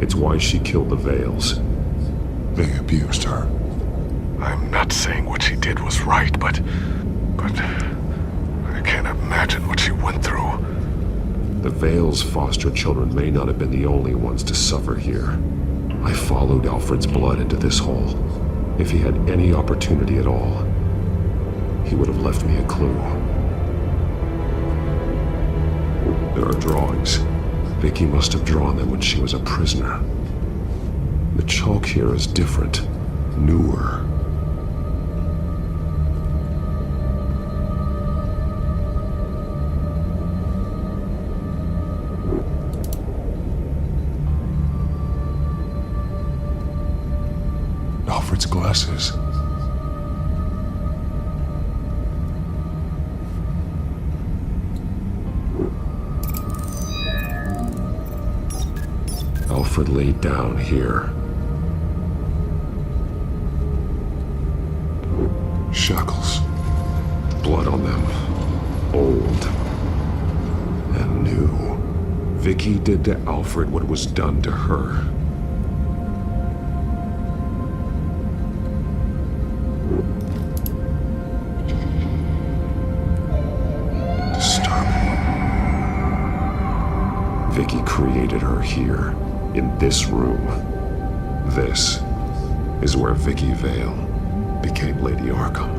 S6: It's why she killed the Vales.
S18: They abused her. I'm not saying what she did was right, but I can't imagine what she went through.
S6: The Vales' foster children may not have been the only ones to suffer here. I followed Alfred's blood into this hole. If he had any opportunity at all, he would have left me a clue. There are drawings. Vicky must have drawn them when she was a prisoner. The chalk here is different, newer.
S18: Alfred's glasses.
S6: Alfred laid down here.
S18: Shackles.
S6: Blood on them. Old. And new. Vicky did to Alfred what was done to her.
S18: Disturbing.
S6: Vicky created her here, in this room. This is where Vicky Vale became Lady Arkham.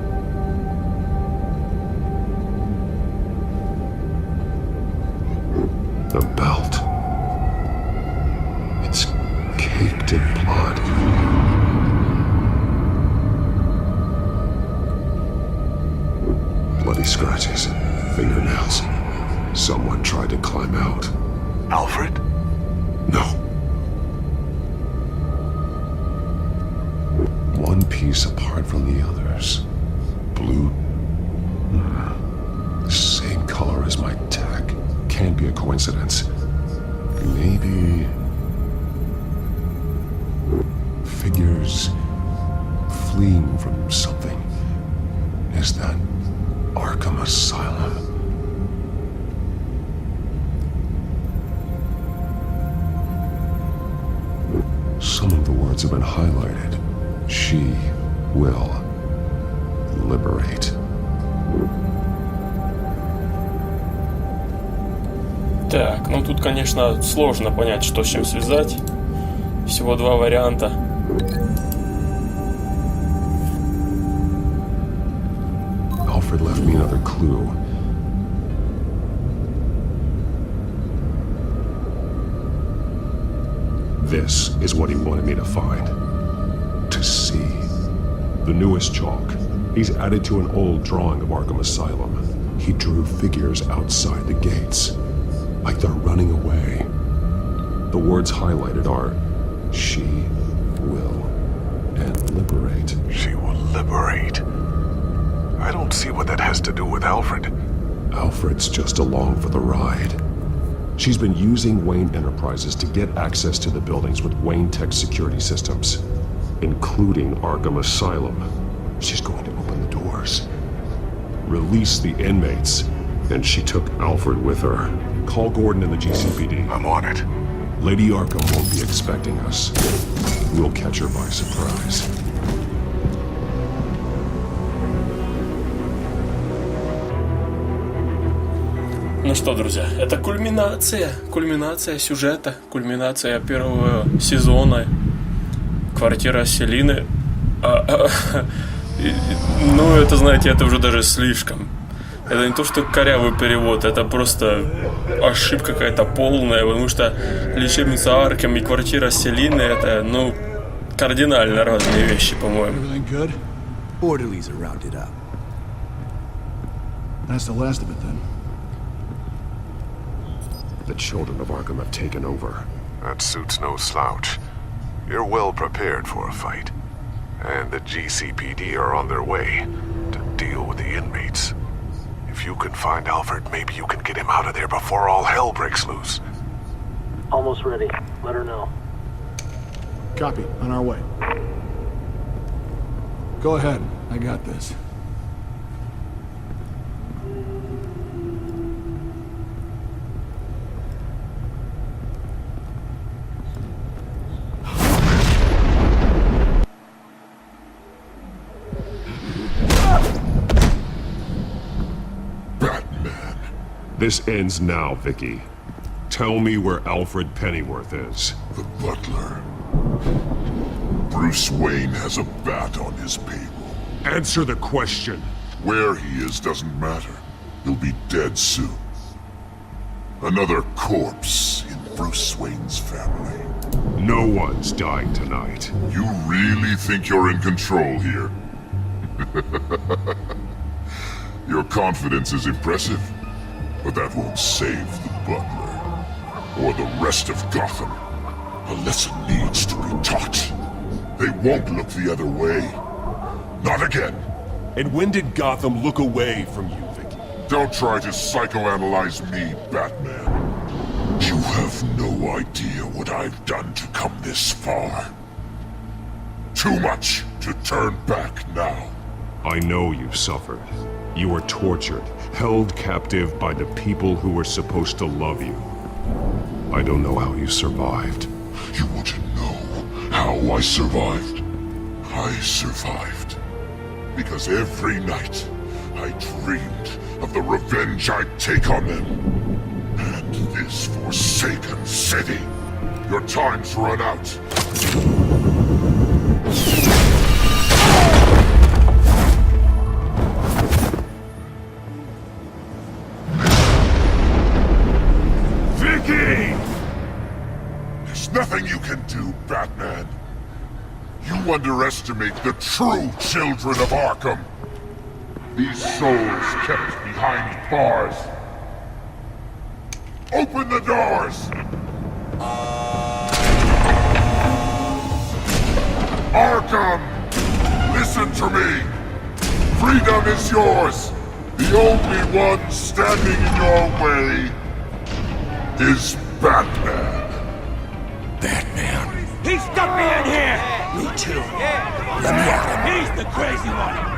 S6: The belt. It's caked in blood. Bloody scratches, fingernails. Someone tried to climb out.
S18: Alfred?
S6: No. One piece apart from the others. Blue. Same color as my tech. Can't be a coincidence. Maybe... figures fleeing from something. Is that Arkham Asylum? Some of the words have been highlighted. She will liberate.
S4: Так, ну тут, конечно, сложно понять, что с чем связать. Всего два варианта.
S6: Alfred left me another clue. This is what he wanted me to find. To see. The newest chalk. He's added to an old drawing of Arkham Asylum. He drew figures outside the gates. Like they're running away. The words highlighted are, she will, and liberate.
S18: She will liberate. I don't see what that has to do with Alfred.
S6: Alfred's just along for the ride. She's been using Wayne Enterprises to get access to the buildings with Wayne Tech security systems, including Arkham Asylum. She's going to open the doors, release the inmates, and she took Alfred with her. Call Gordon and the GCPD.
S18: I'm on it.
S6: Lady Arkham won't be expecting us. We'll catch her by surprise.
S4: Ну что, друзья, это кульминация сюжета, кульминация первого сезона. Квартира Селины. Ну, это, знаете, это уже даже слишком. Это не то, что корявый перевод, это просто ошибка какая-то полная, потому что лечебница Арkham и квартира Селины — это, ну, кардинально разные вещи, по-моему.
S19: Orderlies are rounded up. That's the last of it then.
S6: The children of Arkham have taken over.
S18: That suit's no slouch. You're well prepared for a fight. And the GCPD are on their way to deal with the inmates. If you can find Alfred, maybe you can get him out of there before all hell breaks loose.
S20: Almost ready. Let her know.
S19: Copy. On our way. Go ahead. I got this.
S6: This ends now, Vicky. Tell me where Alfred Pennyworth is.
S18: The butler. Bruce Wayne has a bat on his payroll.
S6: Answer the question.
S18: Where he is doesn't matter. He'll be dead soon. Another corpse in Bruce Wayne's family.
S6: No one's dying tonight.
S18: You really think you're in control here? Your confidence is impressive, but that won't save the butler, or the rest of Gotham. A lesson needs to be taught. They won't look the other way. Not again.
S6: And when did Gotham look away from you, Vicky?
S18: Don't try to psychoanalyze me, Batman. You have no idea what I've done to come this far. Too much to turn back now.
S6: I know you've suffered. You were tortured, held captive by the people who were supposed to love you. I don't know how you survived.
S18: You want to know how I survived? I survived because every night I dreamed of the revenge I'd take on them. And this forsaken city. Your time's run out. There's nothing you can do, Batman. You underestimate the true children of Arkham. These souls kept behind bars. Open the doors! Arkham! Listen to me! Freedom is yours! The only one standing in your way is Batman.
S9: Batman. He stuck me in here! Me too. Let me at him. He's the crazy one.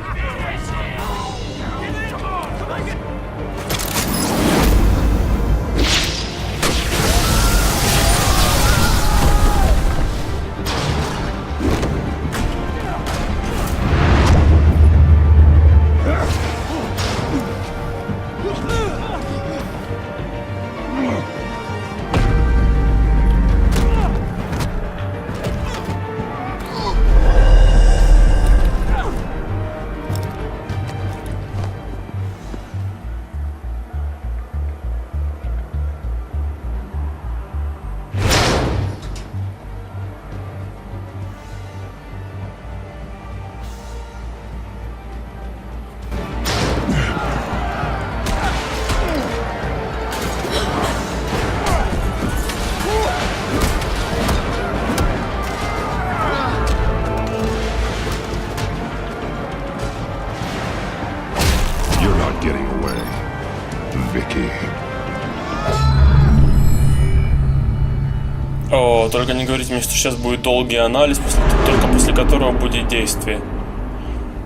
S4: О, только не говорите мне, что сейчас будет долгий анализ, только после которого будет действие.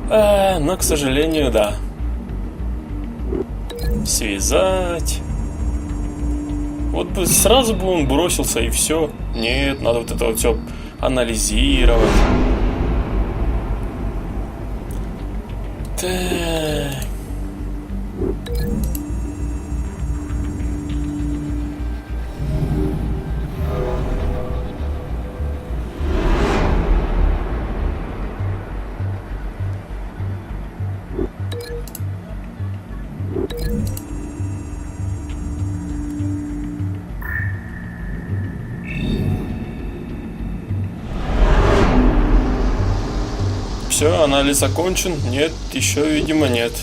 S4: Но, к сожалению, да. Связать. Вот бы сразу бы он бросился и все. Нет, надо вот это вот все анализировать. Так. Все, анализ окончен? Нет, еще, видимо, нет.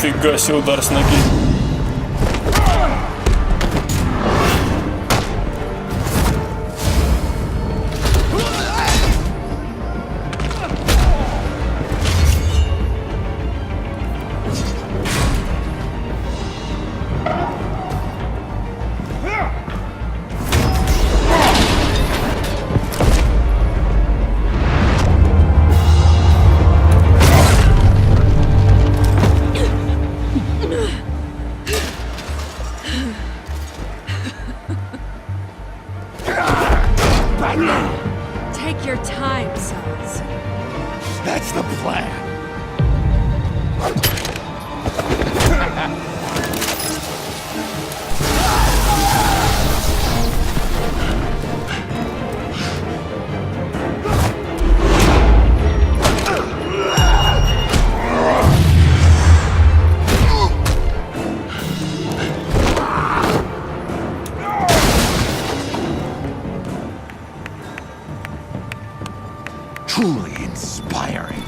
S4: Нифига себе удар с ноги.
S12: Take your time, sons.
S3: That's the plan.
S21: Truly inspiring.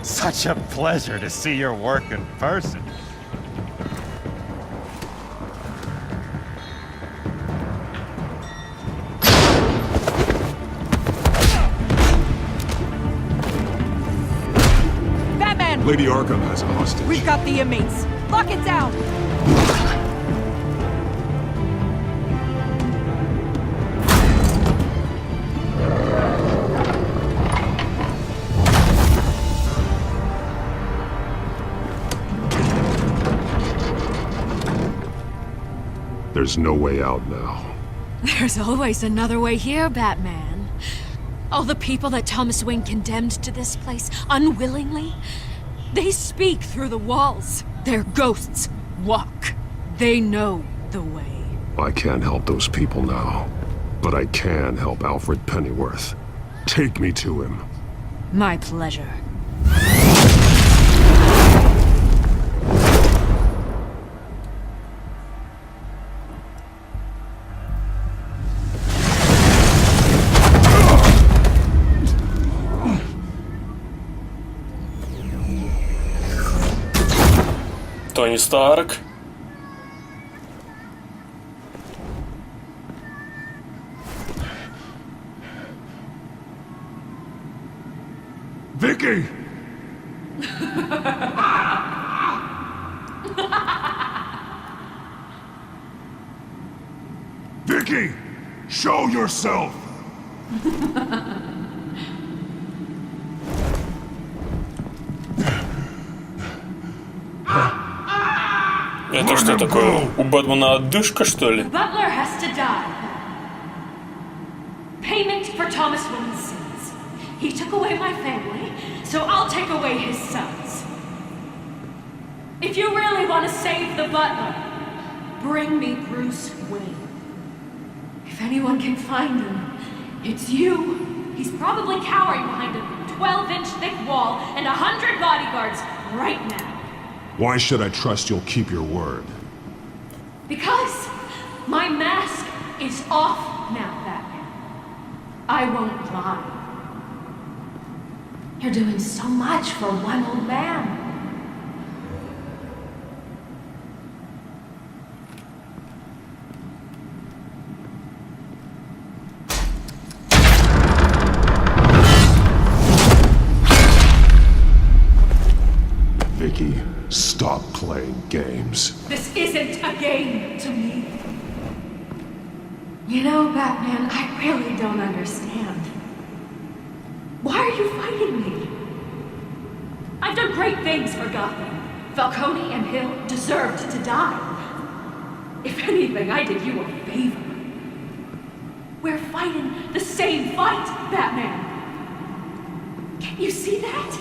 S21: Such a pleasure to see your work in person.
S22: Batman!
S8: Lady Arkham has a hostage.
S22: We've got the inmates. Lock it down!
S6: There's no way out now.
S12: There's always another way here, Batman. All the people that Thomas Wayne condemned to this place unwillingly, they speak through the walls. Their ghosts walk. They know the way.
S6: I can't help those people now, but I can help Alfred Pennyworth. Take me to him.
S12: My pleasure.
S4: Тони Старк.
S3: Vicky! Vicky! Show yourself!
S4: Это что такое? У Бэтмена отдышка, что ли?
S12: The butler has to die. Payment for Thomas Wayne's sins. He took away my family, so I'll take away his sons. If you really want to save the butler, bring me Bruce Wayne. If anyone can find him, it's you. He's probably cowering behind a 12-inch thick wall and 100 bodyguards right now.
S8: Why should I trust you'll keep your word?
S12: Because my mask is off now, Batman. I won't lie. You're doing so much for one old man.
S6: Vicky, stop playing games.
S12: This isn't a game to me. You know, Batman, I really don't understand. Why are you fighting me? I've done great things for Gotham. Falcone and Hill deserved to die. If anything, I did you a favor. We're fighting the same fight, Batman. Can't you see that?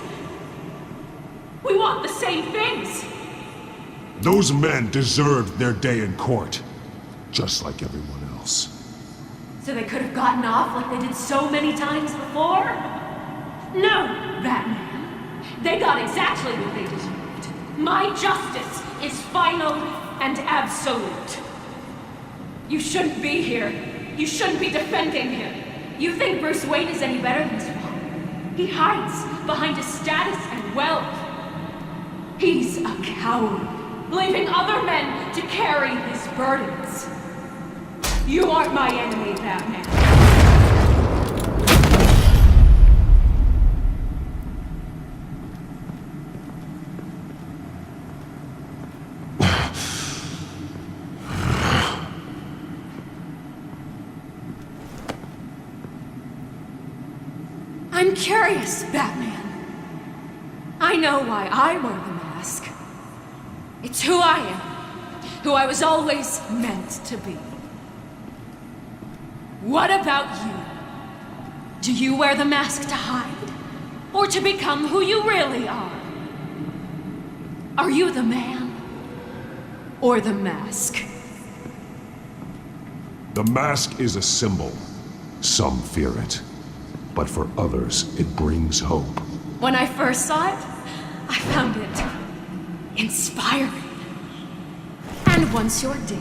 S12: We want the same things.
S8: Those men deserved their day in court, just like everyone else.
S12: So they could have gotten off like they did so many times before? No, Batman. They got exactly what they deserved. My justice is final and absolute. You shouldn't be here. You shouldn't be defending him. You think Bruce Wayne is any better than his father? He hides behind his status and wealth. He's a coward, leaving other men to carry his burdens. You aren't my enemy, Batman. I'm curious, Batman. I know why I wear the mask. It's who I am, who I was always meant to be. What about you? Do you wear the mask to hide, or to become who you really are? Are you the man, or the mask?
S2: The mask is a symbol. Some fear it, but for others, it brings hope.
S12: When I first saw it, I found it inspiring. And once you're dead,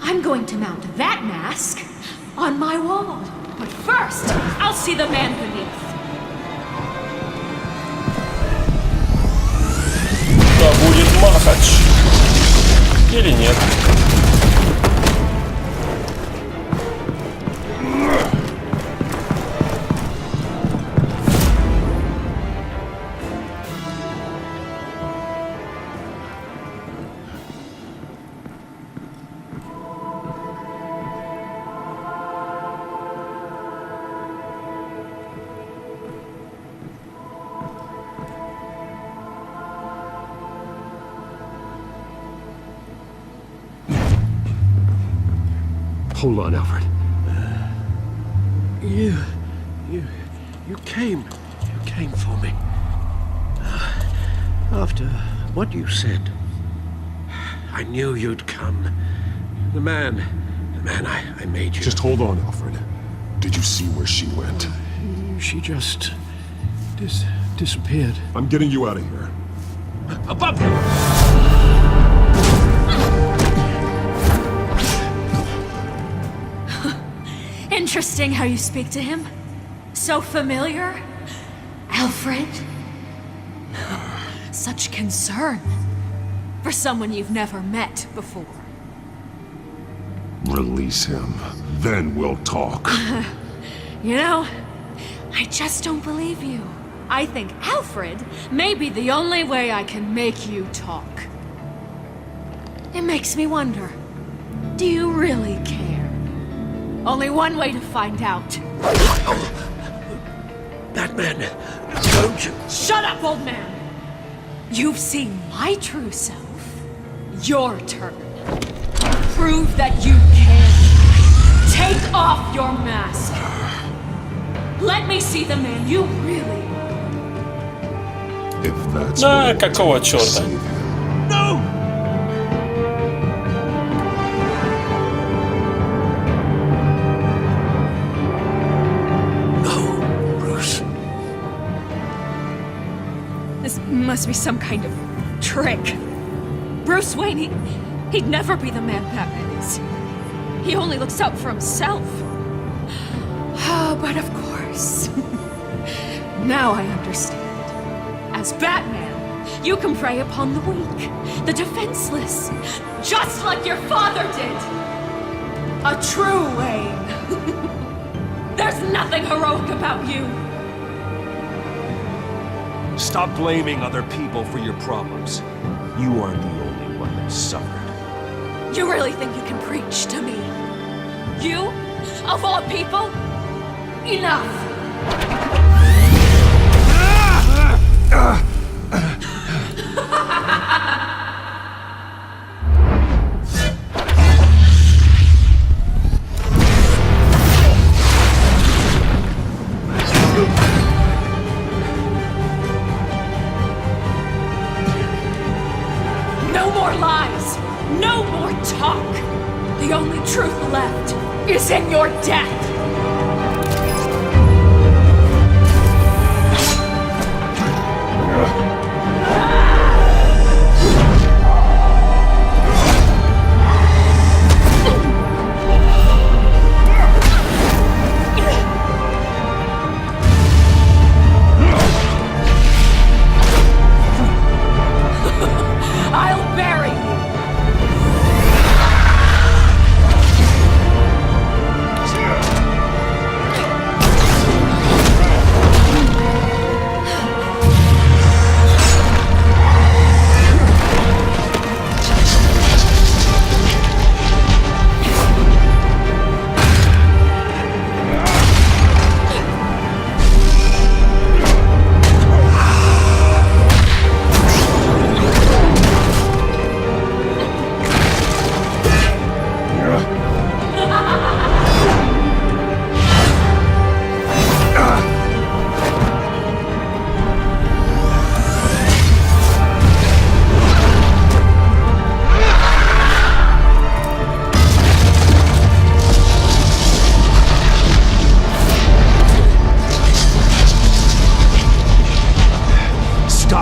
S12: I'm going to mount that mask on my wall. But first, I'll see the man beneath.
S4: Да, будет махач. Или нет?
S6: Hold on, Alfred.
S14: You came for me. After what you said, I knew you'd come. The man I made you.
S2: Just hold on, Alfred. Did you see where she went?
S14: She just disappeared.
S2: I'm getting you out of here.
S14: Above you!
S12: Interesting how you speak to him. So familiar. Alfred. Such concern for someone you've never met before.
S2: Release him. Then we'll talk.
S12: You know, I just don't believe you. I think Alfred may be the only way I can make you talk. It makes me wonder, do you really care? Only one way to find out.
S14: Batman, don't you...
S12: Shut up, old man! You've seen my true self. Your turn. Prove that you can. Take off your mask. Let me see the man you really are.
S2: If that's
S4: Да, какого черта?
S14: No!
S12: This must be some kind of trick. Bruce Wayne, he'd never be the man Batman is. He only looks out for himself. But of course. Now I understand. As Batman, you can prey upon the weak, the defenseless, just like your father did. A true Wayne. There's nothing heroic about you.
S5: Stop blaming other people for your problems. You aren't the only one that suffered.
S12: You really think you can preach to me? You? Of all people? Enough! No more lies! No more talk! The only truth left is in your death!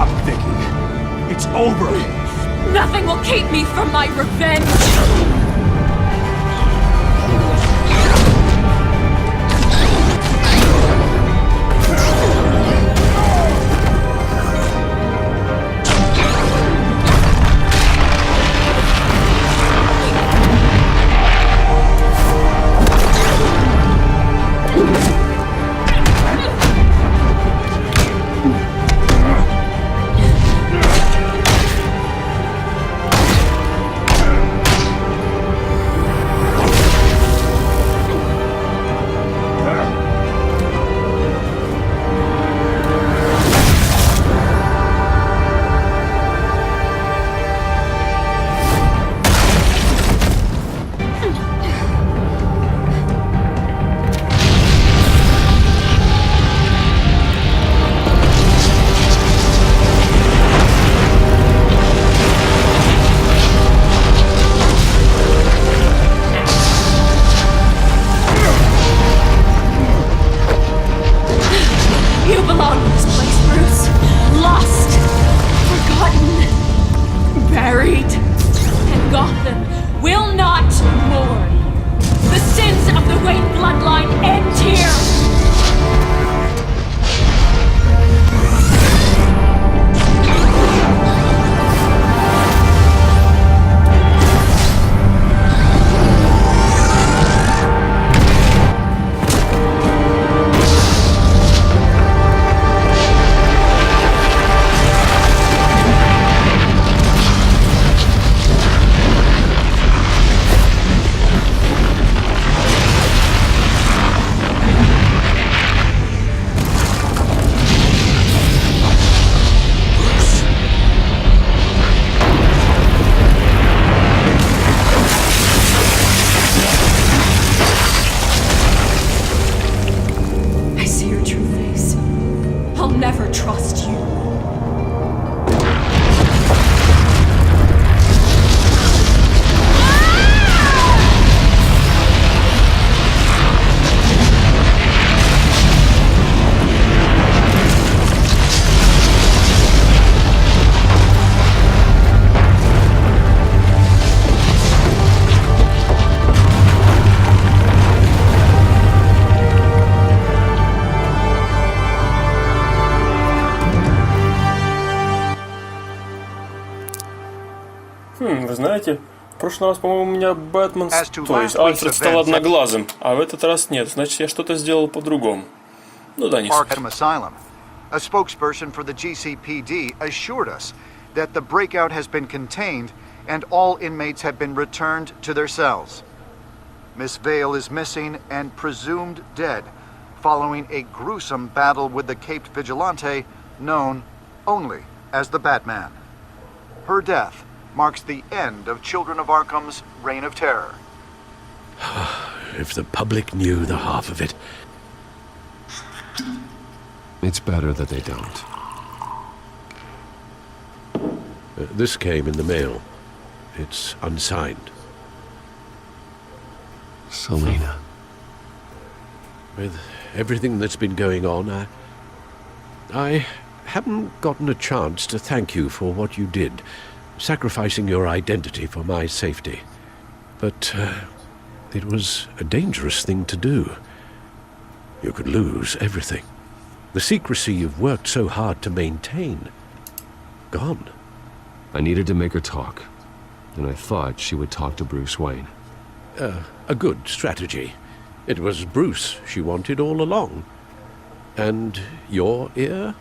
S5: up, Vicky. It's over.
S12: Nothing will keep me from my revenge!
S4: Вы знаете, в прошлый раз, по-моему, у меня Бэтмен, то есть Альфред стал одноглазым, а в этот раз нет. Значит, я что-то сделал по-другому. Ну да, не суть.
S10: Arkham Asylum. A spokesperson for the GCPD assured us that the breakout has been contained and all inmates have been returned to their cells. Miss Vale is missing and presumed dead following a gruesome battle with the caped vigilante known only as the Batman. Her death marks the end of Children of Arkham's reign of terror.
S14: If the public knew the half of it.
S6: It's better that they don't.
S14: This came in the mail. It's unsigned.
S6: Selena.
S14: With everything that's been going on, I haven't gotten a chance to thank you for what you did, sacrificing your identity for my safety. But it was a dangerous thing to do. You could lose everything. The secrecy you've worked so hard to maintain. Gone.
S6: I needed to make her talk, and I thought she would talk to Bruce Wayne.
S14: A good strategy. It was Bruce she wanted all along. And your ear?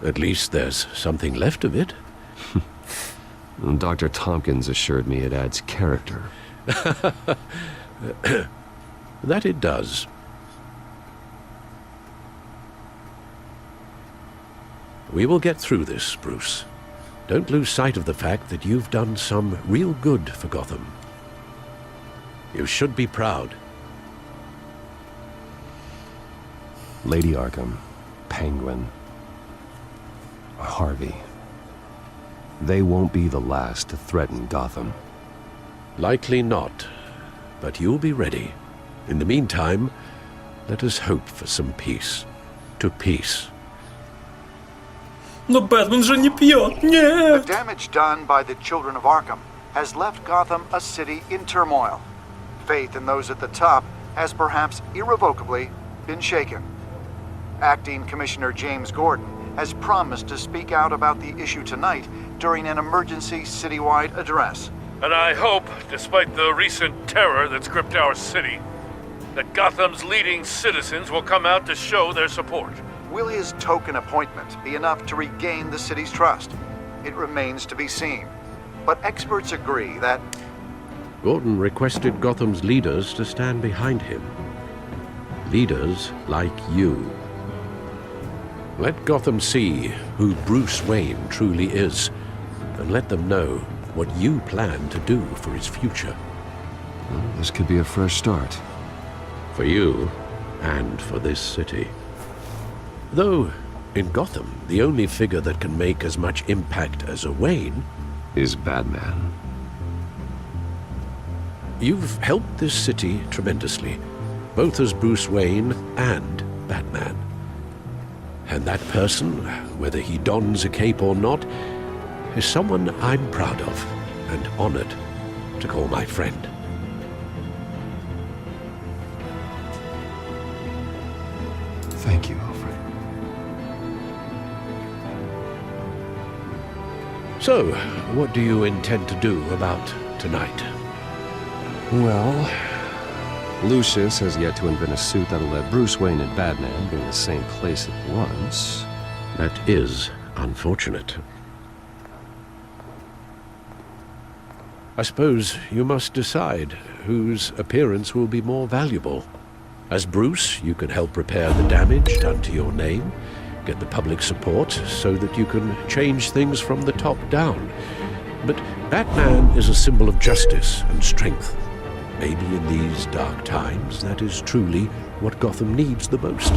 S14: At least there's something left of it.
S6: Dr. Tompkins assured me it adds character.
S14: That it does. We will get through this, Bruce. Don't lose sight of the fact that you've done some real good for Gotham. You should be proud.
S6: Lady Arkham, Penguin, Harvey. They won't be the last to threaten Gotham.
S14: Likely not, but you'll be ready. In the meantime, let us hope for some peace. To peace.
S4: Но Бэтмен же не пьет. Нет.
S10: The damage done by the children of Arkham has left Gotham a city in turmoil. Faith in those at the top has perhaps irrevocably been shaken. Acting Commissioner James Gordon has promised to speak out about the issue tonight during an emergency citywide address.
S3: And I hope, despite the recent terror that's gripped our city, that Gotham's leading citizens will come out to show their support.
S10: Will his token appointment be enough to regain the city's trust? It remains to be seen. But experts agree that
S14: Gordon requested Gotham's leaders to stand behind him. Leaders like you. Let Gotham see who Bruce Wayne truly is, and let them know what you plan to do for his future.
S6: Well, this could be a fresh start.
S14: For you, and for this city. Though, in Gotham, the only figure that can make as much impact as a Wayne
S6: is Batman.
S14: You've helped this city tremendously, both as Bruce Wayne and Batman. And that person, whether he dons a cape or not, is someone I'm proud of and honored to call my friend.
S6: Thank you, Alfred.
S14: So, what do you intend to do about tonight?
S6: Well, Lucius has yet to invent a suit that'll let Bruce Wayne and Batman be in the same place at once.
S14: That is unfortunate. I suppose you must decide whose appearance will be more valuable. As Bruce, you can help repair the damage done to your name, get the public support so that you can change things from the top down. But Batman is a symbol of justice and strength. Maybe in these dark times, that is truly what Gotham needs the most.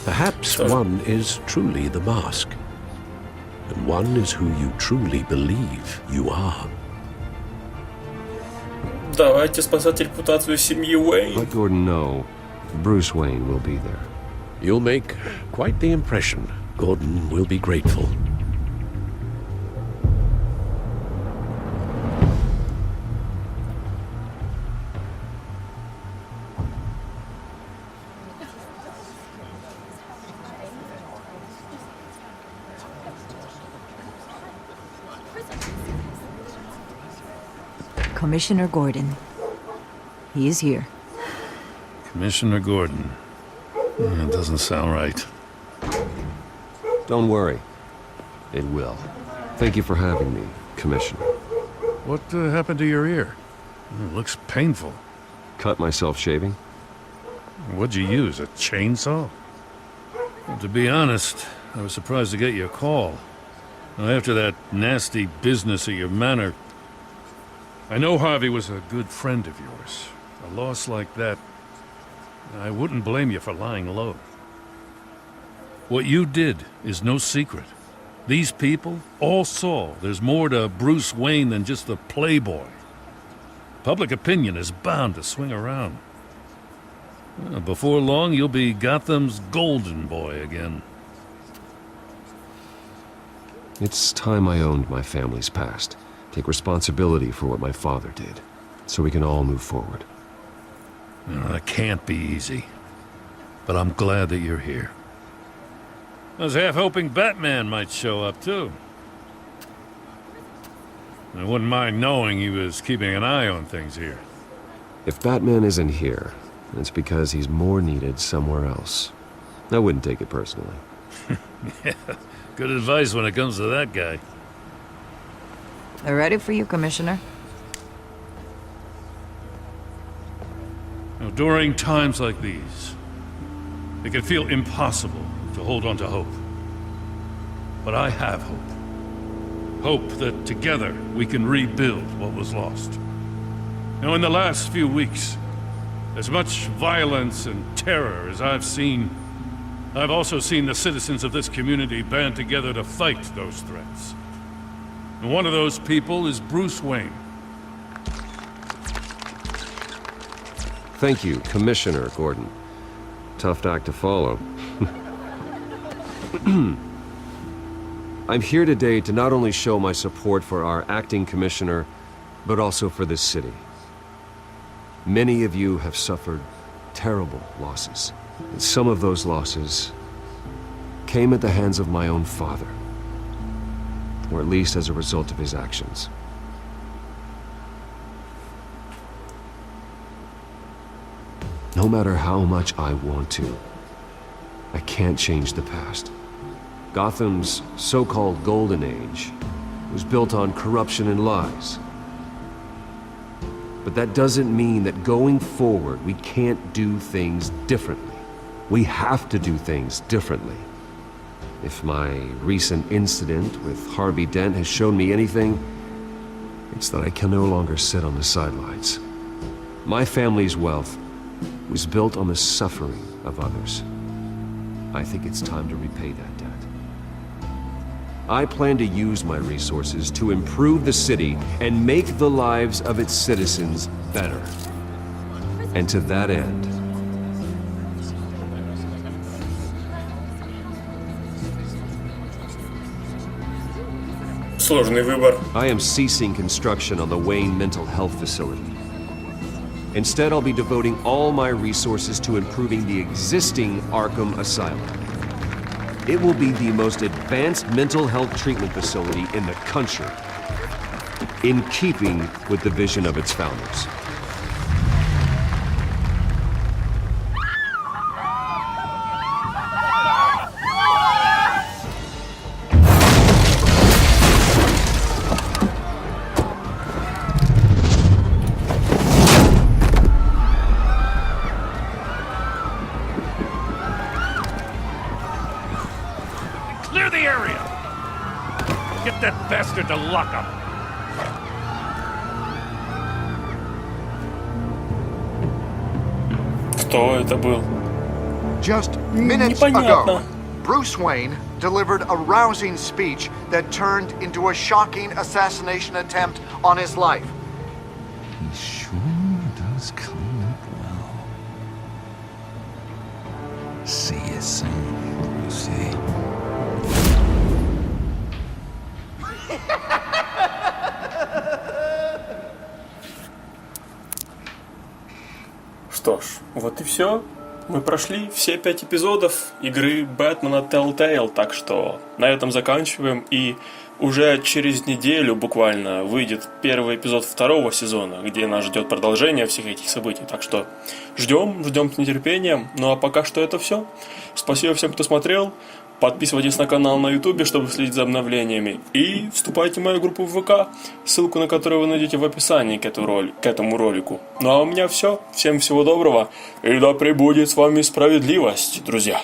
S14: Perhaps one is truly the mask, and one is who you truly believe you are.
S4: Давайте спасать репутацию семьи Уэйн.
S6: Let Gordon know Bruce Wayne will be there.
S14: You'll make quite the impression. Gordon will be grateful.
S11: Commissioner Gordon. He is here.
S3: Commissioner Gordon. That doesn't sound right.
S6: Don't worry. It will. Thank you for having me, Commissioner.
S3: What happened to your ear? It looks painful.
S6: Cut myself shaving.
S3: What'd you use, a chainsaw? Well, to be honest, I was surprised to get your call. After that nasty business at your manor, I know Harvey was a good friend of yours. A loss like that, I wouldn't blame you for lying low. What you did is no secret. These people all saw there's more to Bruce Wayne than just the playboy. Public opinion is bound to swing around. Before long, you'll be Gotham's golden boy again.
S6: It's time I owned my family's past. Take responsibility for what my father did, so we can all move forward.
S3: That can't be easy, but I'm glad that you're here. I was half hoping Batman might show up, too. I wouldn't mind knowing he was keeping an eye on things here.
S6: If Batman isn't here, it's because he's more needed somewhere else. I wouldn't take it personally.
S3: Yeah, good advice when it comes to that guy.
S11: They're ready for you, Commissioner.
S3: Now, during times like these, it can feel impossible to hold on to hope. But I have hope. Hope that together we can rebuild what was lost. Now, in the last few weeks, as much violence and terror as I've seen, I've also seen the citizens of this community band together to fight those threats. And one of those people is Bruce Wayne.
S6: Thank you, Commissioner Gordon. Tough act to follow. I'm here today to not only show my support for our acting commissioner, but also for this city. Many of you have suffered terrible losses. And some of those losses came at the hands of my own father, or at least as a result of his actions. No matter how much I want to, I can't change the past. Gotham's so-called Golden Age was built on corruption and lies. But that doesn't mean that going forward we can't do things differently. We have to do things differently. If my recent incident with Harvey Dent has shown me anything, it's that I can no longer sit on the sidelines. My family's wealth was built on the suffering of others. I think it's time to repay that debt. I plan to use my resources to improve the city and make the lives of its citizens better. And to that end,
S4: Сложный выбор.
S6: I am ceasing construction on the Wayne Mental Health Facility. Instead, I'll be devoting all my resources to improving the existing Arkham Asylum. It will be the most advanced mental health treatment facility in the country, in keeping with the vision of its founders.
S3: Clear the area! Get that bastard to lock up!
S4: Кто это был?
S10: Just minutes
S4: Непонятно.
S10: ago, Bruce Wayne delivered a rousing speech that turned into a shocking assassination attempt on his life.
S1: He sure does clean up well. See you soon, Brucey.
S4: Что ж, вот и все. Мы прошли все 5 эпизодов игры Бэтмена Telltale, так что на этом заканчиваем. И уже через неделю буквально выйдет первый эпизод второго сезона, где нас ждет продолжение всех этих событий. Так что ждем с нетерпением. Ну а пока что это все. Спасибо всем, кто смотрел. Подписывайтесь на канал на YouTube, чтобы следить за обновлениями. И вступайте в мою группу в ВК, ссылку на которую вы найдете в описании к этому ролику. Ну а у меня все. Всем всего доброго. И да пребудет с вами справедливость, друзья.